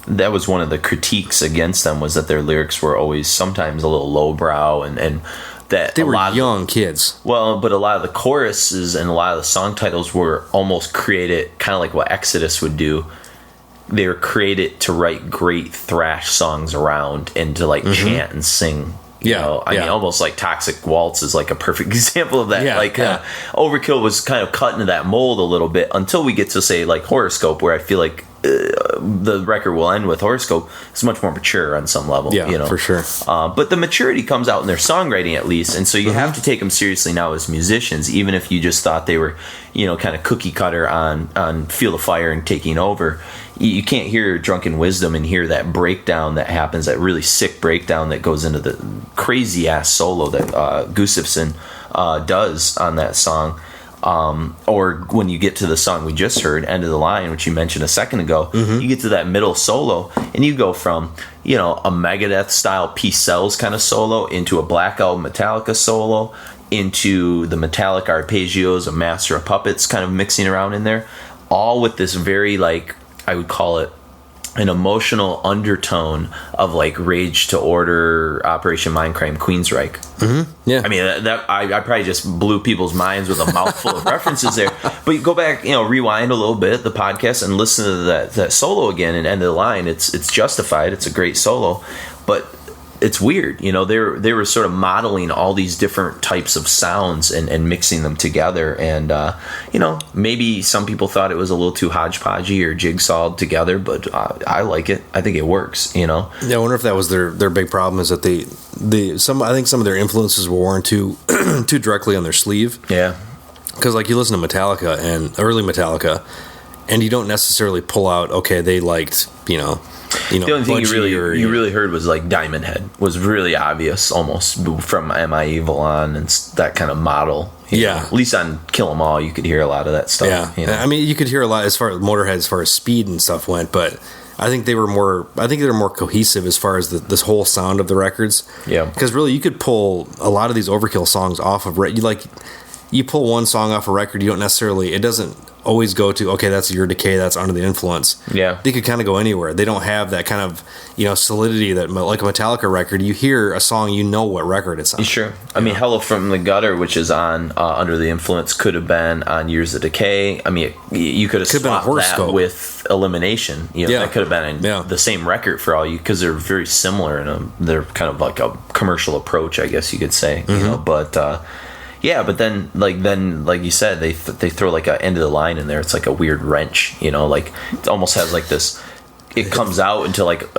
B: that was one of the critiques against them, was that their lyrics were always sometimes a little lowbrow, and that
A: they were young kids.
B: Well, but a lot of the choruses and a lot of the song titles were almost created kind of like what Exodus would do. They were created to write great thrash songs around and to like chant and sing. I mean, almost like Toxic Waltz is like a perfect example of that. Overkill was kind of cut into that mold a little bit until we get to, say, like Horoscope, where I feel like the record will end with Horoscope. It's much more mature on some level.
A: For sure.
B: But the maturity comes out in their songwriting, at least, and so you have to take them seriously now as musicians, even if you just thought they were, kind of cookie cutter on Feel the Fire and Taking Over. You can't hear Drunken Wisdom and hear that breakdown that happens, that really sick breakdown that goes into the crazy ass solo that Gustafsson does on that song. Or when you get to the song we just heard, End of the Line, which you mentioned a second ago, you get to that middle solo and you go from, a Megadeth style Peace Sells kind of solo into a Black Album Metallica solo into the Metallica arpeggios of Master of Puppets kind of mixing around in there, all with this very, like, I would call it an emotional undertone of like Rage to Order, Operation Mindcrime, Queensryche.
A: Yeah,
B: I mean I probably just blew people's minds with a mouthful of references there. But you go back, rewind a little bit the podcast and listen to that solo again and End of the Line. It's justified. It's a great solo, but it's weird. They were sort of modeling all these different types of sounds and mixing them together. And, maybe some people thought it was a little too hodgepodgey or jigsawed together, but I like it. I think it works, Yeah,
A: I wonder if that was their big problem, is that I think some of their influences were worn too directly on their sleeve.
B: Yeah.
A: Because like you listen to Metallica and early Metallica, and you don't necessarily pull out, okay, they liked,
B: The only thing you
A: or,
B: really heard was like Diamond Head was really obvious, almost from Am I Evil on and that kind of model. You know? At least on Kill 'Em All, you could hear a lot of that stuff.
A: Yeah,
B: you know?
A: I mean, you could hear a lot as far as Motorhead, as far as speed and stuff went, but I think they were more cohesive as far as this whole sound of the records.
B: Yeah,
A: because really, you could pull a lot of these Overkill songs off of you pull one song off a record, you don't necessarily, it doesn't always go to, okay, that's Your Decay, that's Under the Influence.
B: Yeah.
A: They could kind of go anywhere. They don't have that kind of, solidity that, like a Metallica record, you hear a song, you know what record it's on.
B: Sure. I mean, Hello from the Gutter, which is on Under the Influence, could have been on Years of Decay. I mean, you could have swapped that with Elimination. That could have been the same record for all you, because they're very similar in they're kind of like a commercial approach, I guess you could say. But but then like you said, they throw like a end of the line in there. It's like a weird wrench, like it almost has like this. It comes out into like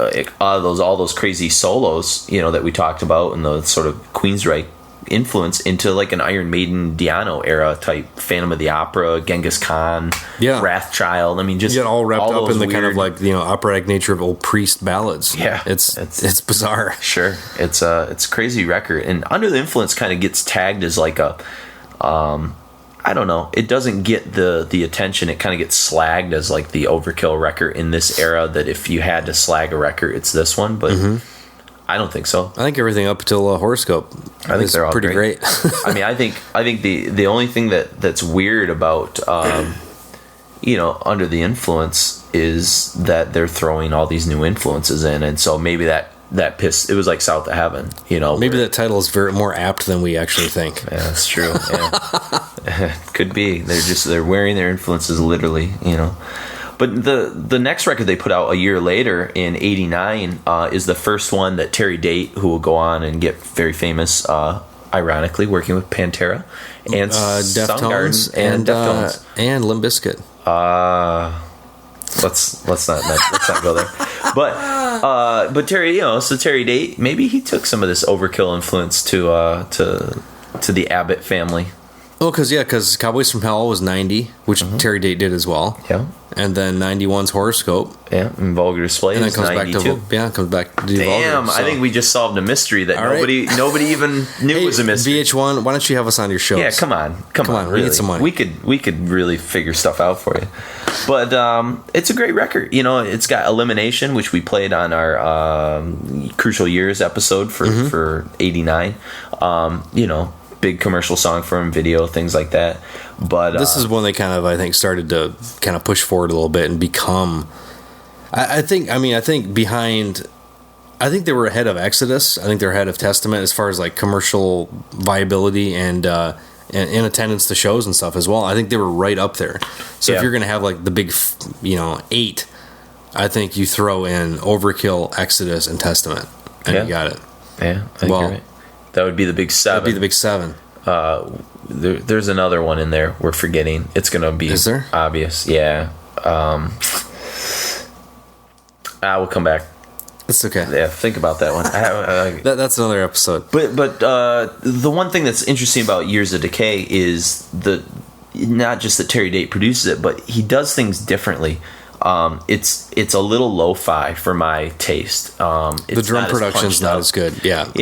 B: all those crazy solos, that we talked about, and the sort of Queensryche influence into like an Iron Maiden Diano era type Phantom of the Opera, Genghis Khan, Wrathchild. I mean, just
A: you get all wrapped up in the
B: weird,
A: kind of like operatic nature of old priest ballads.
B: Yeah,
A: it's bizarre.
B: Sure, it's a crazy record, and Under the Influence kind of gets tagged as like a I don't know. It doesn't get the attention. It kind of gets slagged as like the Overkill record in this era. That if you had to slag a record, it's this one. But I don't think so.
A: I think everything up until Horoscope.
B: I think they're all
A: pretty great.
B: I mean, I think the only thing that's weird about Under the Influence is that they're throwing all these new influences in, and so maybe that it was like South of Heaven,
A: Maybe that title is more apt than we actually think.
B: Yeah, that's true. Yeah. Could be. They're wearing their influences literally, But the next record they put out a year later in '89 is the first one that Terry Date, who will go on and get very famous, ironically working with Pantera and
A: Deftones and
B: Deftones
A: and Limp Bizkit.
B: Let's not go there. But Terry, so Terry Date, maybe he took some of this Overkill influence to the Abbott family.
A: Oh, because Cowboys from Hell was 90, which Terry Date did as well.
B: Yeah.
A: And then 91's Horoscope.
B: Yeah, and Vulgar Display is 92.
A: Comes back to
B: Damn,
A: Vulgar, so.
B: I think we just solved a mystery that nobody even knew was a mystery.
A: VH1, why don't you have us on your shows?
B: Yeah, come on,
A: really. We need some money.
B: We could really figure stuff out for you. But it's a great record. It's got Elimination, which we played on our Crucial Years episode for '89. Big commercial song for him, video, things like that. But
A: this is when they kind of, I think, started to kind of push forward a little bit and become. I think they were ahead of Exodus. I think they're ahead of Testament as far as like commercial viability and in attendance to shows and stuff as well. I think they were right up there. So if you're going to have like the big, 8, I think you throw in Overkill, Exodus, and Testament, and you got it.
B: Yeah, I think you're right. That would be the big 7.
A: That'd be the big 7.
B: There's another one in there we're forgetting. It's going to be obvious. Yeah. We'll come back.
A: It's okay.
B: Yeah, think about that one.
A: That's another episode.
B: But the one thing that's interesting about Years of Decay is not just that Terry Date produces it, but he does things differently. It's a little lo-fi for my taste.
A: The drum production's not as good. Yeah.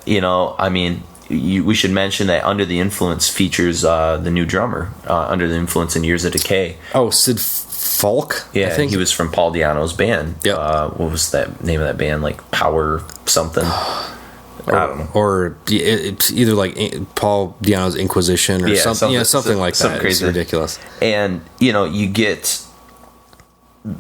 B: I mean, we should mention that Under the Influence features the new drummer, Under the Influence in Years of Decay.
A: Oh, Sid Falk?
B: Yeah, I think he was from Paul Di'Anno's band.
A: Yeah.
B: What was that name of that band? Like Power something? I don't know.
A: Or it's either like Paul Di'Anno's Inquisition or something like that. Crazy. It's ridiculous.
B: And, you get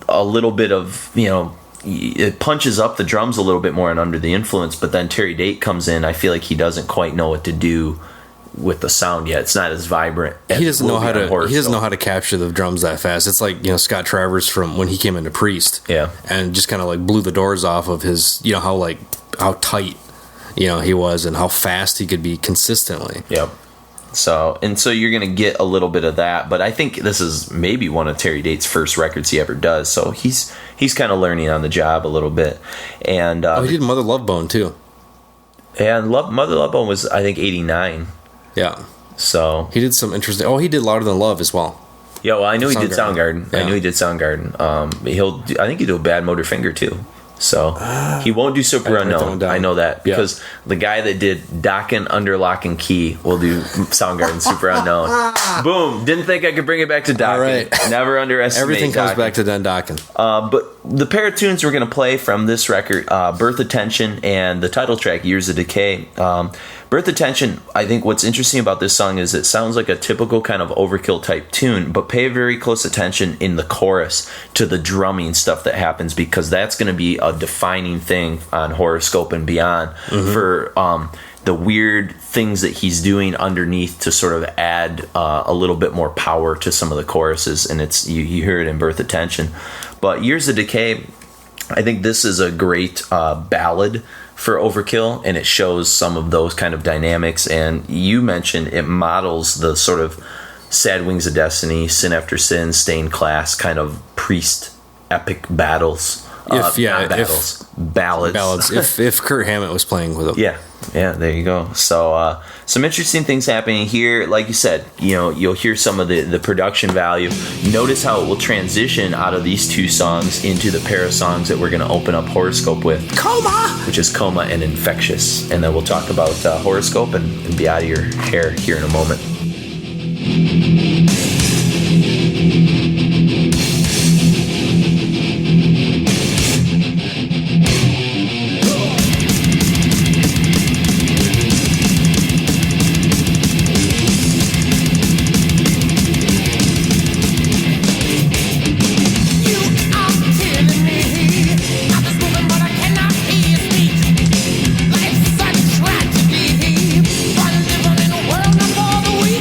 B: a little bit of, it punches up the drums a little bit more and Under the Influence, but then Terry Date comes in. I feel like he doesn't quite know what to do with the sound yet. It's not as vibrant as
A: he doesn't know how to capture the drums that fast. It's like, Scott Travers from when he came into Priest.
B: Yeah.
A: And just kind of like blew the doors off of his, how tight, he was and how fast he could be consistently.
B: Yep. So you're going to get a little bit of that, but I think this is maybe one of Terry Date's first records he ever does. So he's kind of learning on the job a little bit. And
A: he did Mother Love Bone too.
B: And Mother Love Bone was, I think, 89.
A: Yeah.
B: So
A: he did some interesting. Oh, he did Louder Than Love as well.
B: Yeah, well, I knew he did Soundgarden.
A: Yeah.
B: I knew he did Soundgarden. I think he did Bad Motor Finger too. So he won't do Super Unknown. I know that because the guy that did Dokken Under Lock and Key will do Soundgarden Super Unknown. Boom! Didn't think I could bring it back to Dokken. All right. Never underestimate
A: everything comes
B: Dokken.
A: back to Den Dokken.
B: But the pair of tunes we're going to play from this record, Birth Attention and the title track, Years of Decay. Birth Attention, I think what's interesting about this song is it sounds like a typical kind of Overkill type tune, but pay very close attention in the chorus to the drumming stuff that happens, because that's going to be a defining thing on Horoscope and beyond for the weird things that he's doing underneath to sort of add a little bit more power to some of the choruses, and it's you hear it in Birth Attention. But Years of Decay, I think this is a great ballad for Overkill, and it shows some of those kind of dynamics. And you mentioned it models the sort of Sad Wings of Destiny, Sin After Sin, Stained Class kind of priest epic battles. Ballads.
A: If Kurt Hammett was playing with them.
B: Yeah, there you go. So some interesting things happening here. Like you said, you'll hear some of the production value. Notice how it will transition out of these two songs into the pair of songs that we're going to open up Horoscope with.
A: Coma!
B: Which is Coma and Infectious. And then we'll talk about Horoscope and be out of your hair here in a moment.
C: Life such tragedy. One living in a world not for the weak.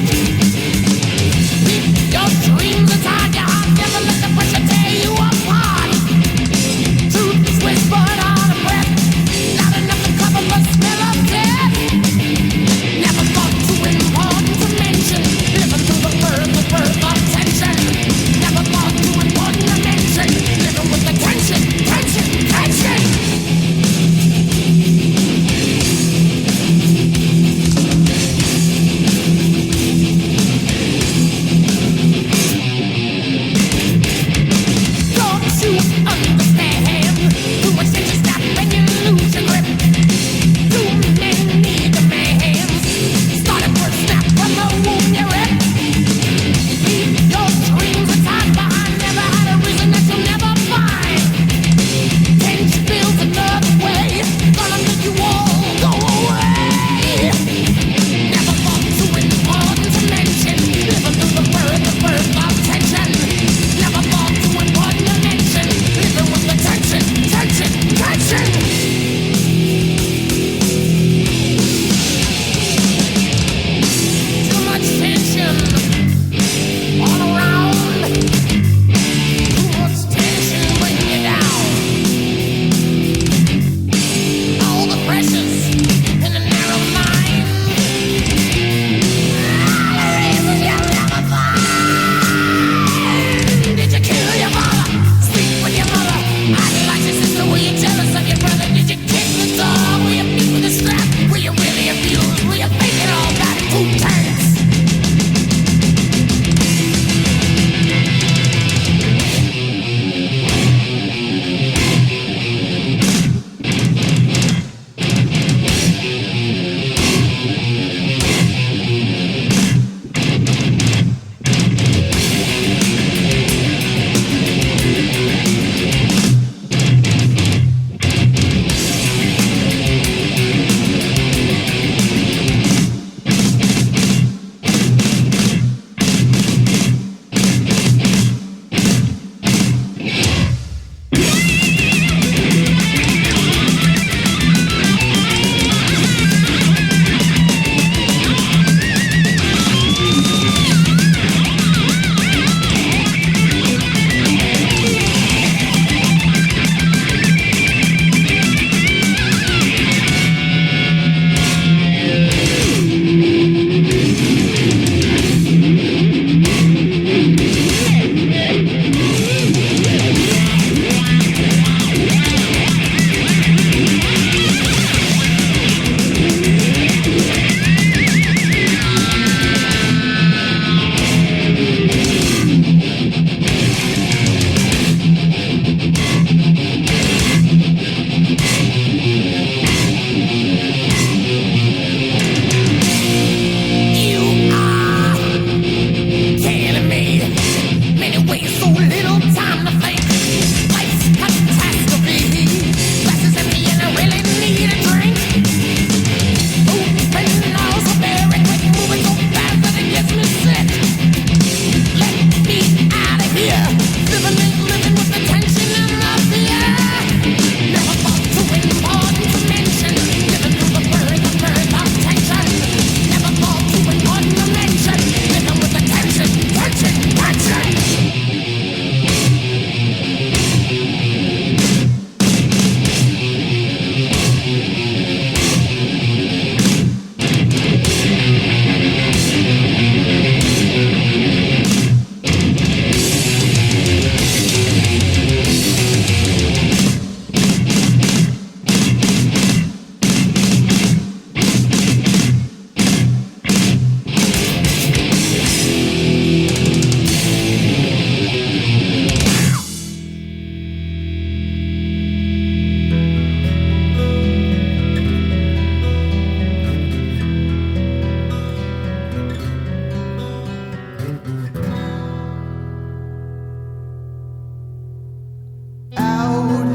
C: Out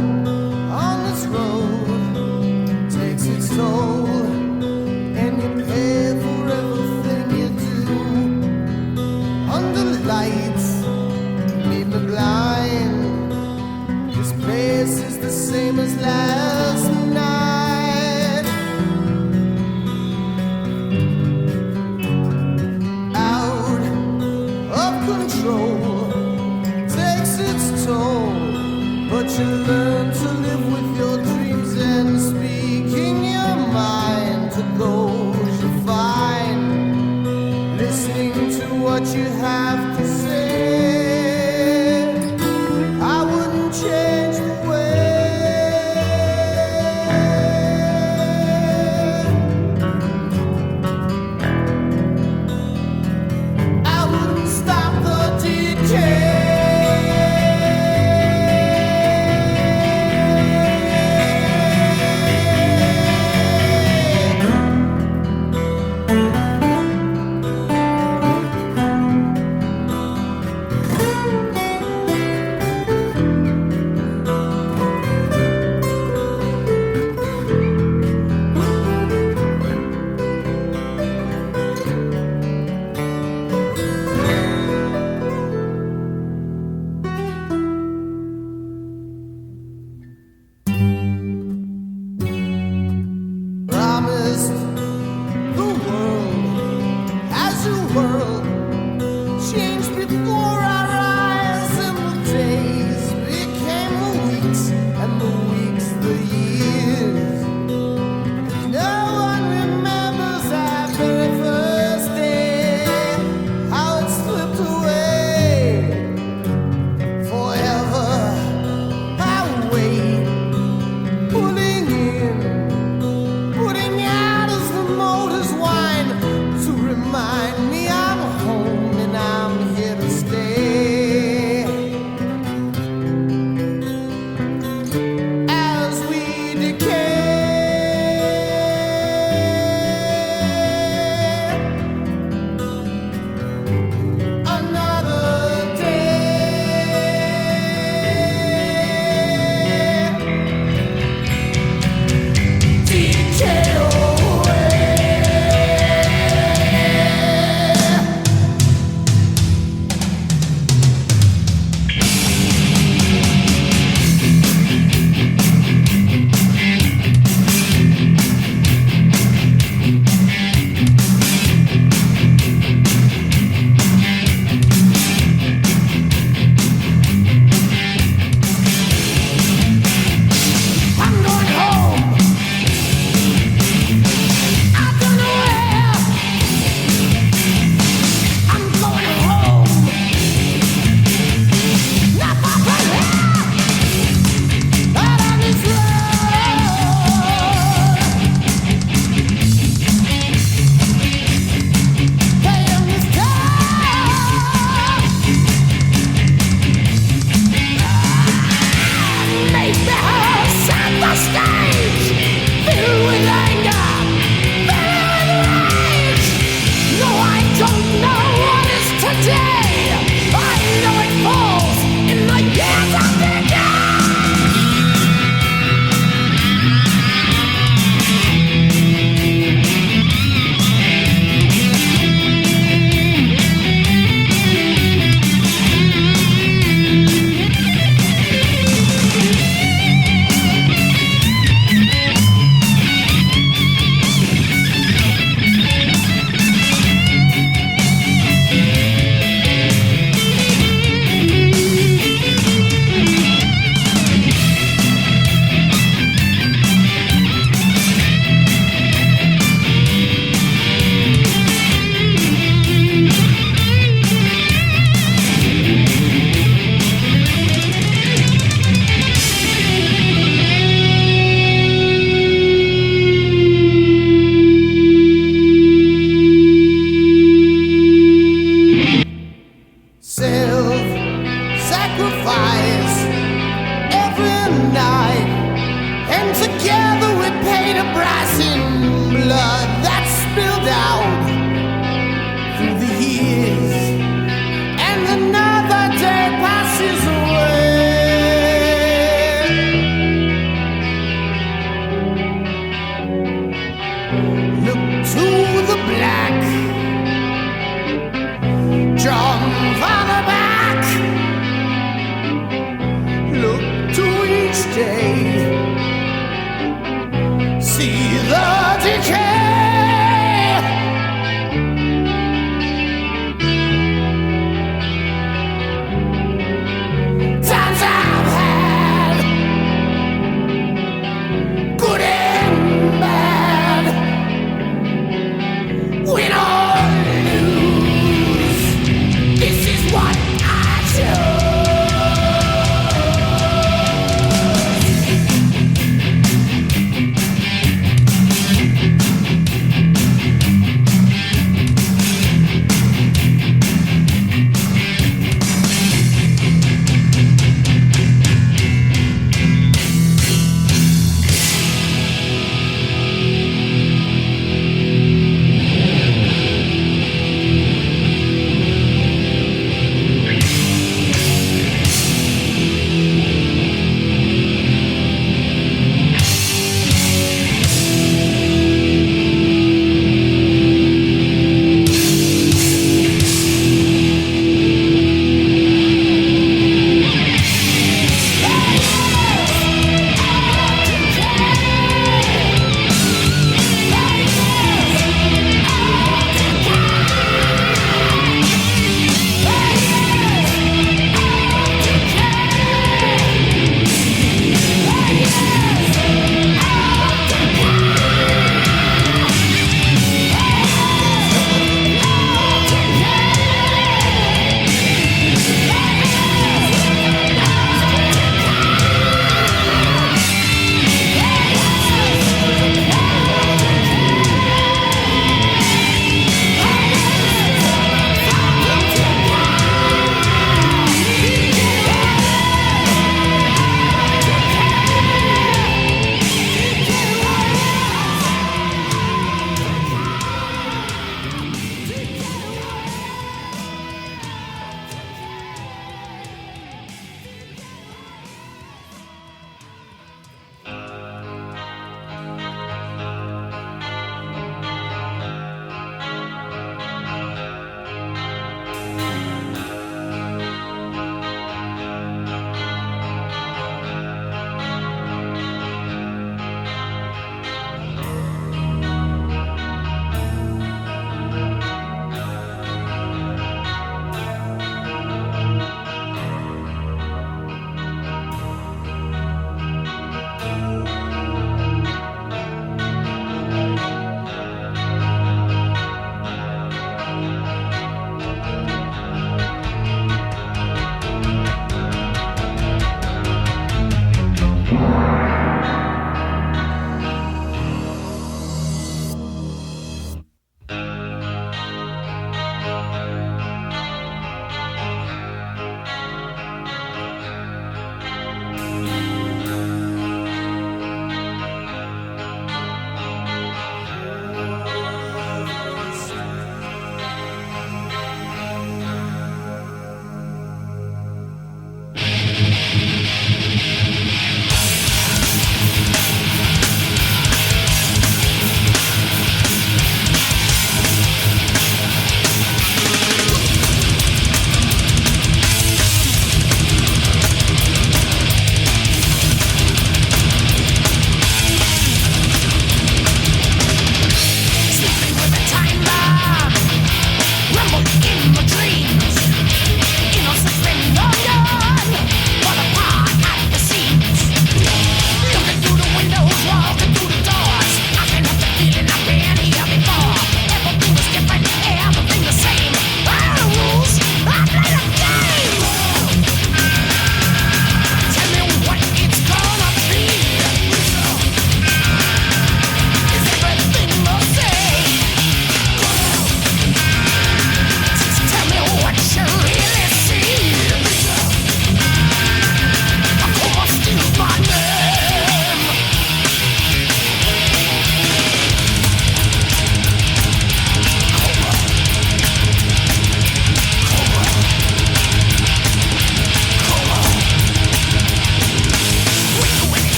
C: on this road takes its toll, and you pay for everything you do. Under lights, leave me blind. This place is the same as last night. Out of control takes its toll, but you learn to live with your dreams and speaking your mind to those you find, listening to what you have to say. I wouldn't change the way. I wouldn't stop the decay. Promised the world as a world changed before our eyes, and the days became the weeks, and the weeks the years. No one remembers our very first day, how it slipped away. Forever I wait, pulling in, putting out as the motors whine, to remind me I'm home and I'm here to stay. As we decay, another day. Decay away. I'm going home. I don't know where. I'm going home. Not far from here. Out on this road. Playing this time. Make the house and the stage filled with anger, filled with rage. No, I don't know what is today. I know it falls in the years of decay. Self-sacrifice every night, and together we paid a price in blood that spilled out through the years, and another day passes away. day. See the decay. Times I've had, good and bad, win or lose. This is what I choose.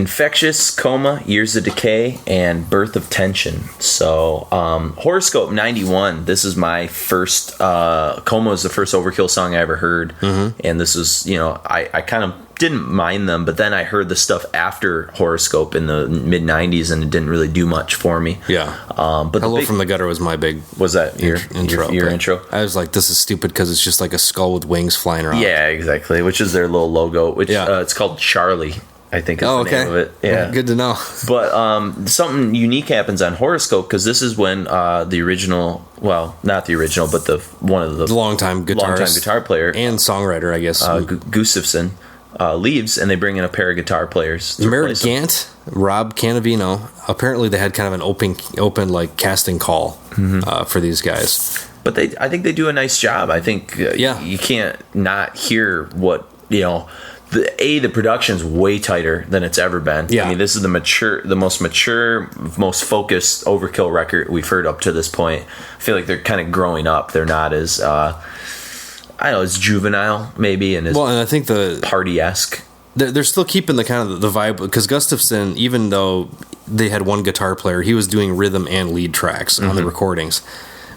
B: Infectious, Coma, Years of Decay, and Birth of Tension. So, Horoscope 91. This is my first, Coma was the first Overkill song I ever heard. And this was, I kind of didn't mind them, but then I heard the stuff after Horoscope in the mid 90s, and it didn't really do much for me.
A: Yeah. But Hello from the Gutter was my big.
B: Was that your intro?
A: I was like, this is stupid because it's just like a skull with wings flying around.
B: Yeah, exactly. Which is their little logo. Which it's called Charlie, I think is the name of it. Yeah,
A: good to know.
B: But something unique happens on Horoscope, because this is when the original, well, not the original, but one of the
A: longtime
B: guitar player
A: and songwriter, I guess,
B: Gustafson. Leaves, and they bring in a pair of guitar players.
A: Merritt Gant, Rob Canavino. Apparently, they had kind of an open like casting call for these guys.
B: But I think they do a nice job. I think you can't not hear what the production's way tighter than it's ever been.
A: Yeah.
B: I mean, this is the most mature, most focused Overkill record we've heard up to this point. I feel like they're kind of growing up. They're not as I don't know, it's juvenile maybe, and
A: I think the
B: party-esque.
A: They're still keeping the kind of the vibe, because Gustafson, even though they had one guitar player, he was doing rhythm and lead tracks on the recordings.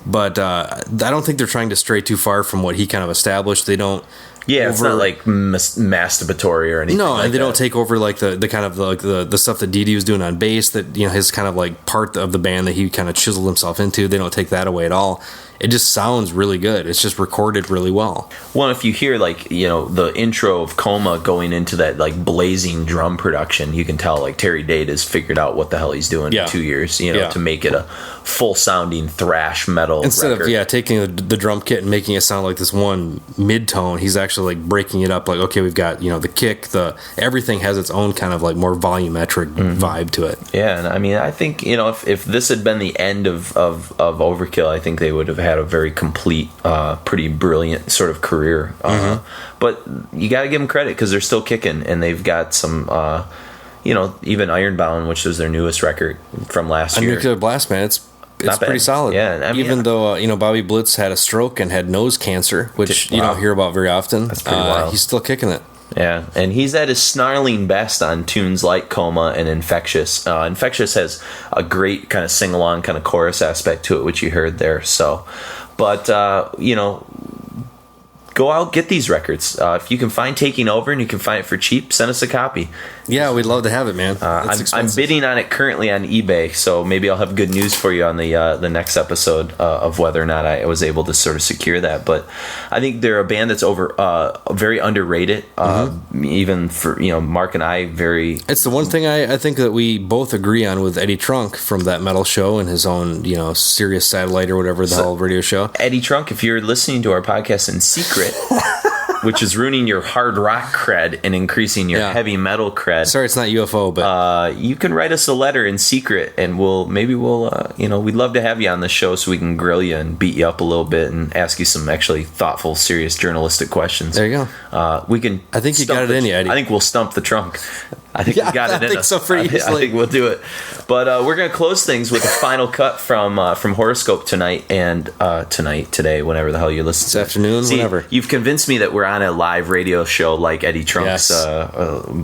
A: But I don't think they're trying to stray too far from what he kind of established. They don't.
B: Yeah, it's not like masturbatory or anything.
A: No,
B: like
A: and they don't take over like the kind of like the stuff that Dee Dee was doing on bass. That his kind of like part of the band that he kind of chiseled himself into. They don't take that away at all. It just sounds really good. It's just recorded really well.
B: Well, if you hear the intro of Coma going into that like blazing drum production, you can tell like Terry Date has figured out what the hell he's doing in 2 years, to make it a full sounding thrash metal
A: instead
B: record.
A: Of taking the drum kit and making it sound like this one mid-tone. He's actually like breaking it up. Like, okay, we've got the kick, everything has its own kind of like more volumetric vibe to it.
B: Yeah, and I mean, I think if this had been the end of Overkill, I think they would have had a very complete, pretty brilliant sort of career. But you got to give them credit, because they're still kicking, and they've got some, even Ironbound, which was their newest record from last year.
A: Nuclear Blast, man, it's pretty solid.
B: Yeah, I mean,
A: even though Bobby Blitz had a stroke and had nose cancer, which you don't hear about very often.
B: That's pretty wild.
A: He's still kicking it.
B: Yeah, and he's at his snarling best on tunes like Coma and Infectious. Infectious has a great kind of sing-along, kind of chorus aspect to it, which you heard there. So, but, go out, get these records. If you can find Taking Over and you can find it for cheap, send us a copy.
A: Yeah, we'd love to have it, man.
B: I'm bidding on it currently on eBay, so maybe I'll have good news for you on the next episode of whether or not I was able to sort of secure that. But I think they're a band that's very underrated. Even for Mark and I, It's
A: the one thing I think that we both agree on with Eddie Trunk from that metal show and his own Sirius Satellite or whatever the hell radio show.
B: Eddie Trunk, if you're listening to our podcast in secret. Which is ruining your hard rock cred and increasing your heavy metal cred.
A: Sorry, it's not UFO, but
B: you can write us a letter in secret, and we'll we'd love to have you on the show so we can grill you and beat you up a little bit and ask you some actually thoughtful, serious journalistic questions.
A: There you go.
B: We can.
A: I think you got it in you, Eddie.
B: I think we'll stump the trunk. I think we got it in us.
A: So pretty
B: I think we'll do it. But we're gonna close things with a final cut from Horoscope tonight and today, whenever the hell you listen.
A: This afternoon, whenever.
B: You've convinced me that we're on a live radio show like Eddie Trunk's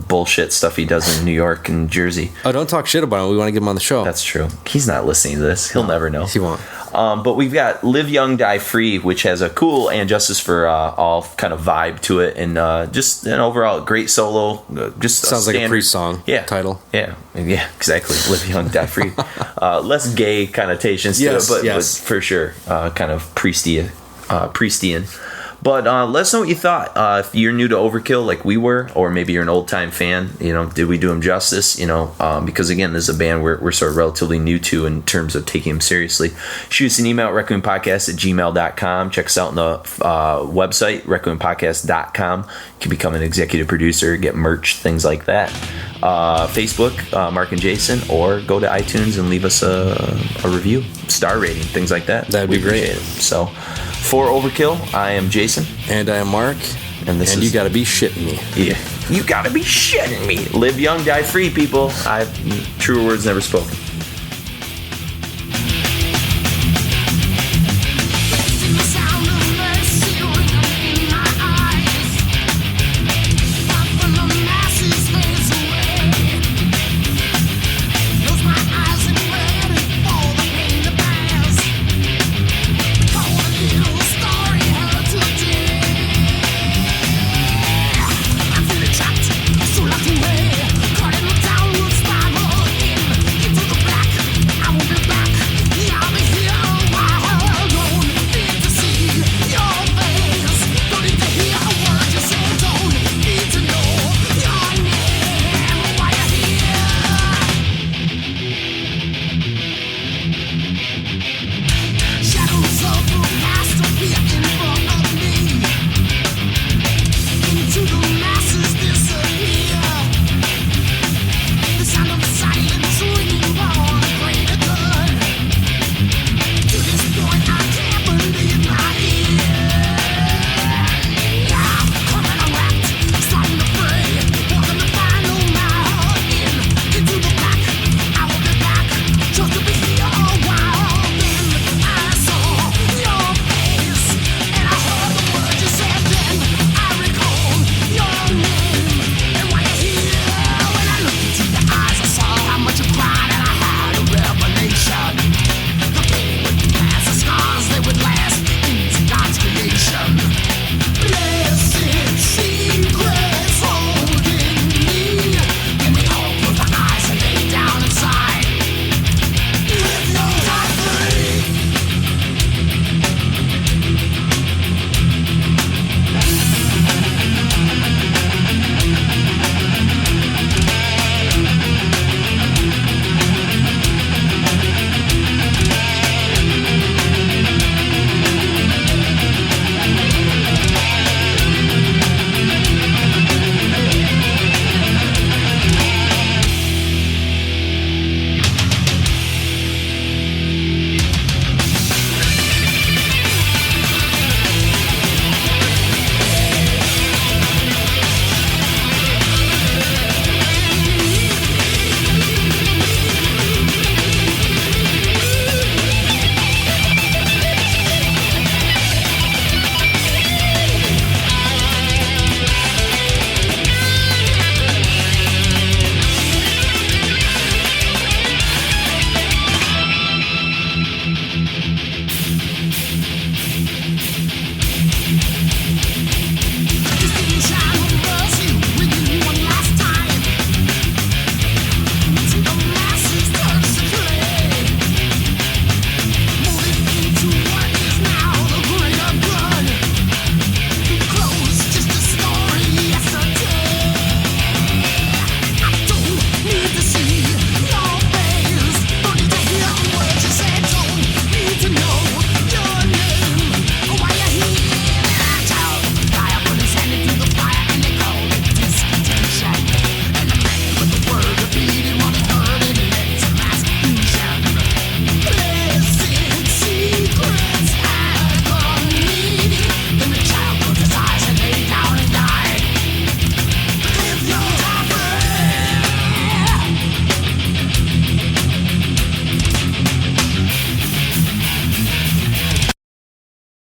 B: bullshit stuff he does in New York and Jersey.
A: Oh, don't talk shit about him. We want to get him on the show.
B: That's true. He's not listening to this. He'll never know.
A: He won't.
B: But we've got Live Young, Die Free, which has a cool and Justice for All kind of vibe to it, and just an overall great solo. Just
A: sounds like a pre-song title.
B: Yeah, exactly. Live Young, Die Free. Less gay connotations to it, but for sure, kind of priestian. But let us know what you thought. If you're new to Overkill like we were, or maybe you're an old-time fan, did we do them justice? Because, again, this is a band we're sort of relatively new to in terms of taking them seriously. Shoot us an email at requiempodcast@gmail.com. Check us out on the website, requiempodcast.com. You can become an executive producer, get merch, things like that. Facebook, Mark and Jason, or go to iTunes and leave us a review, star rating, things like that.
A: That'd be great.
B: So, for Overkill, I am Jason.
A: And I am Mark. And you gotta be shitting me.
B: Yeah. You gotta be shitting me. Live young, die free, people. Truer words never spoken.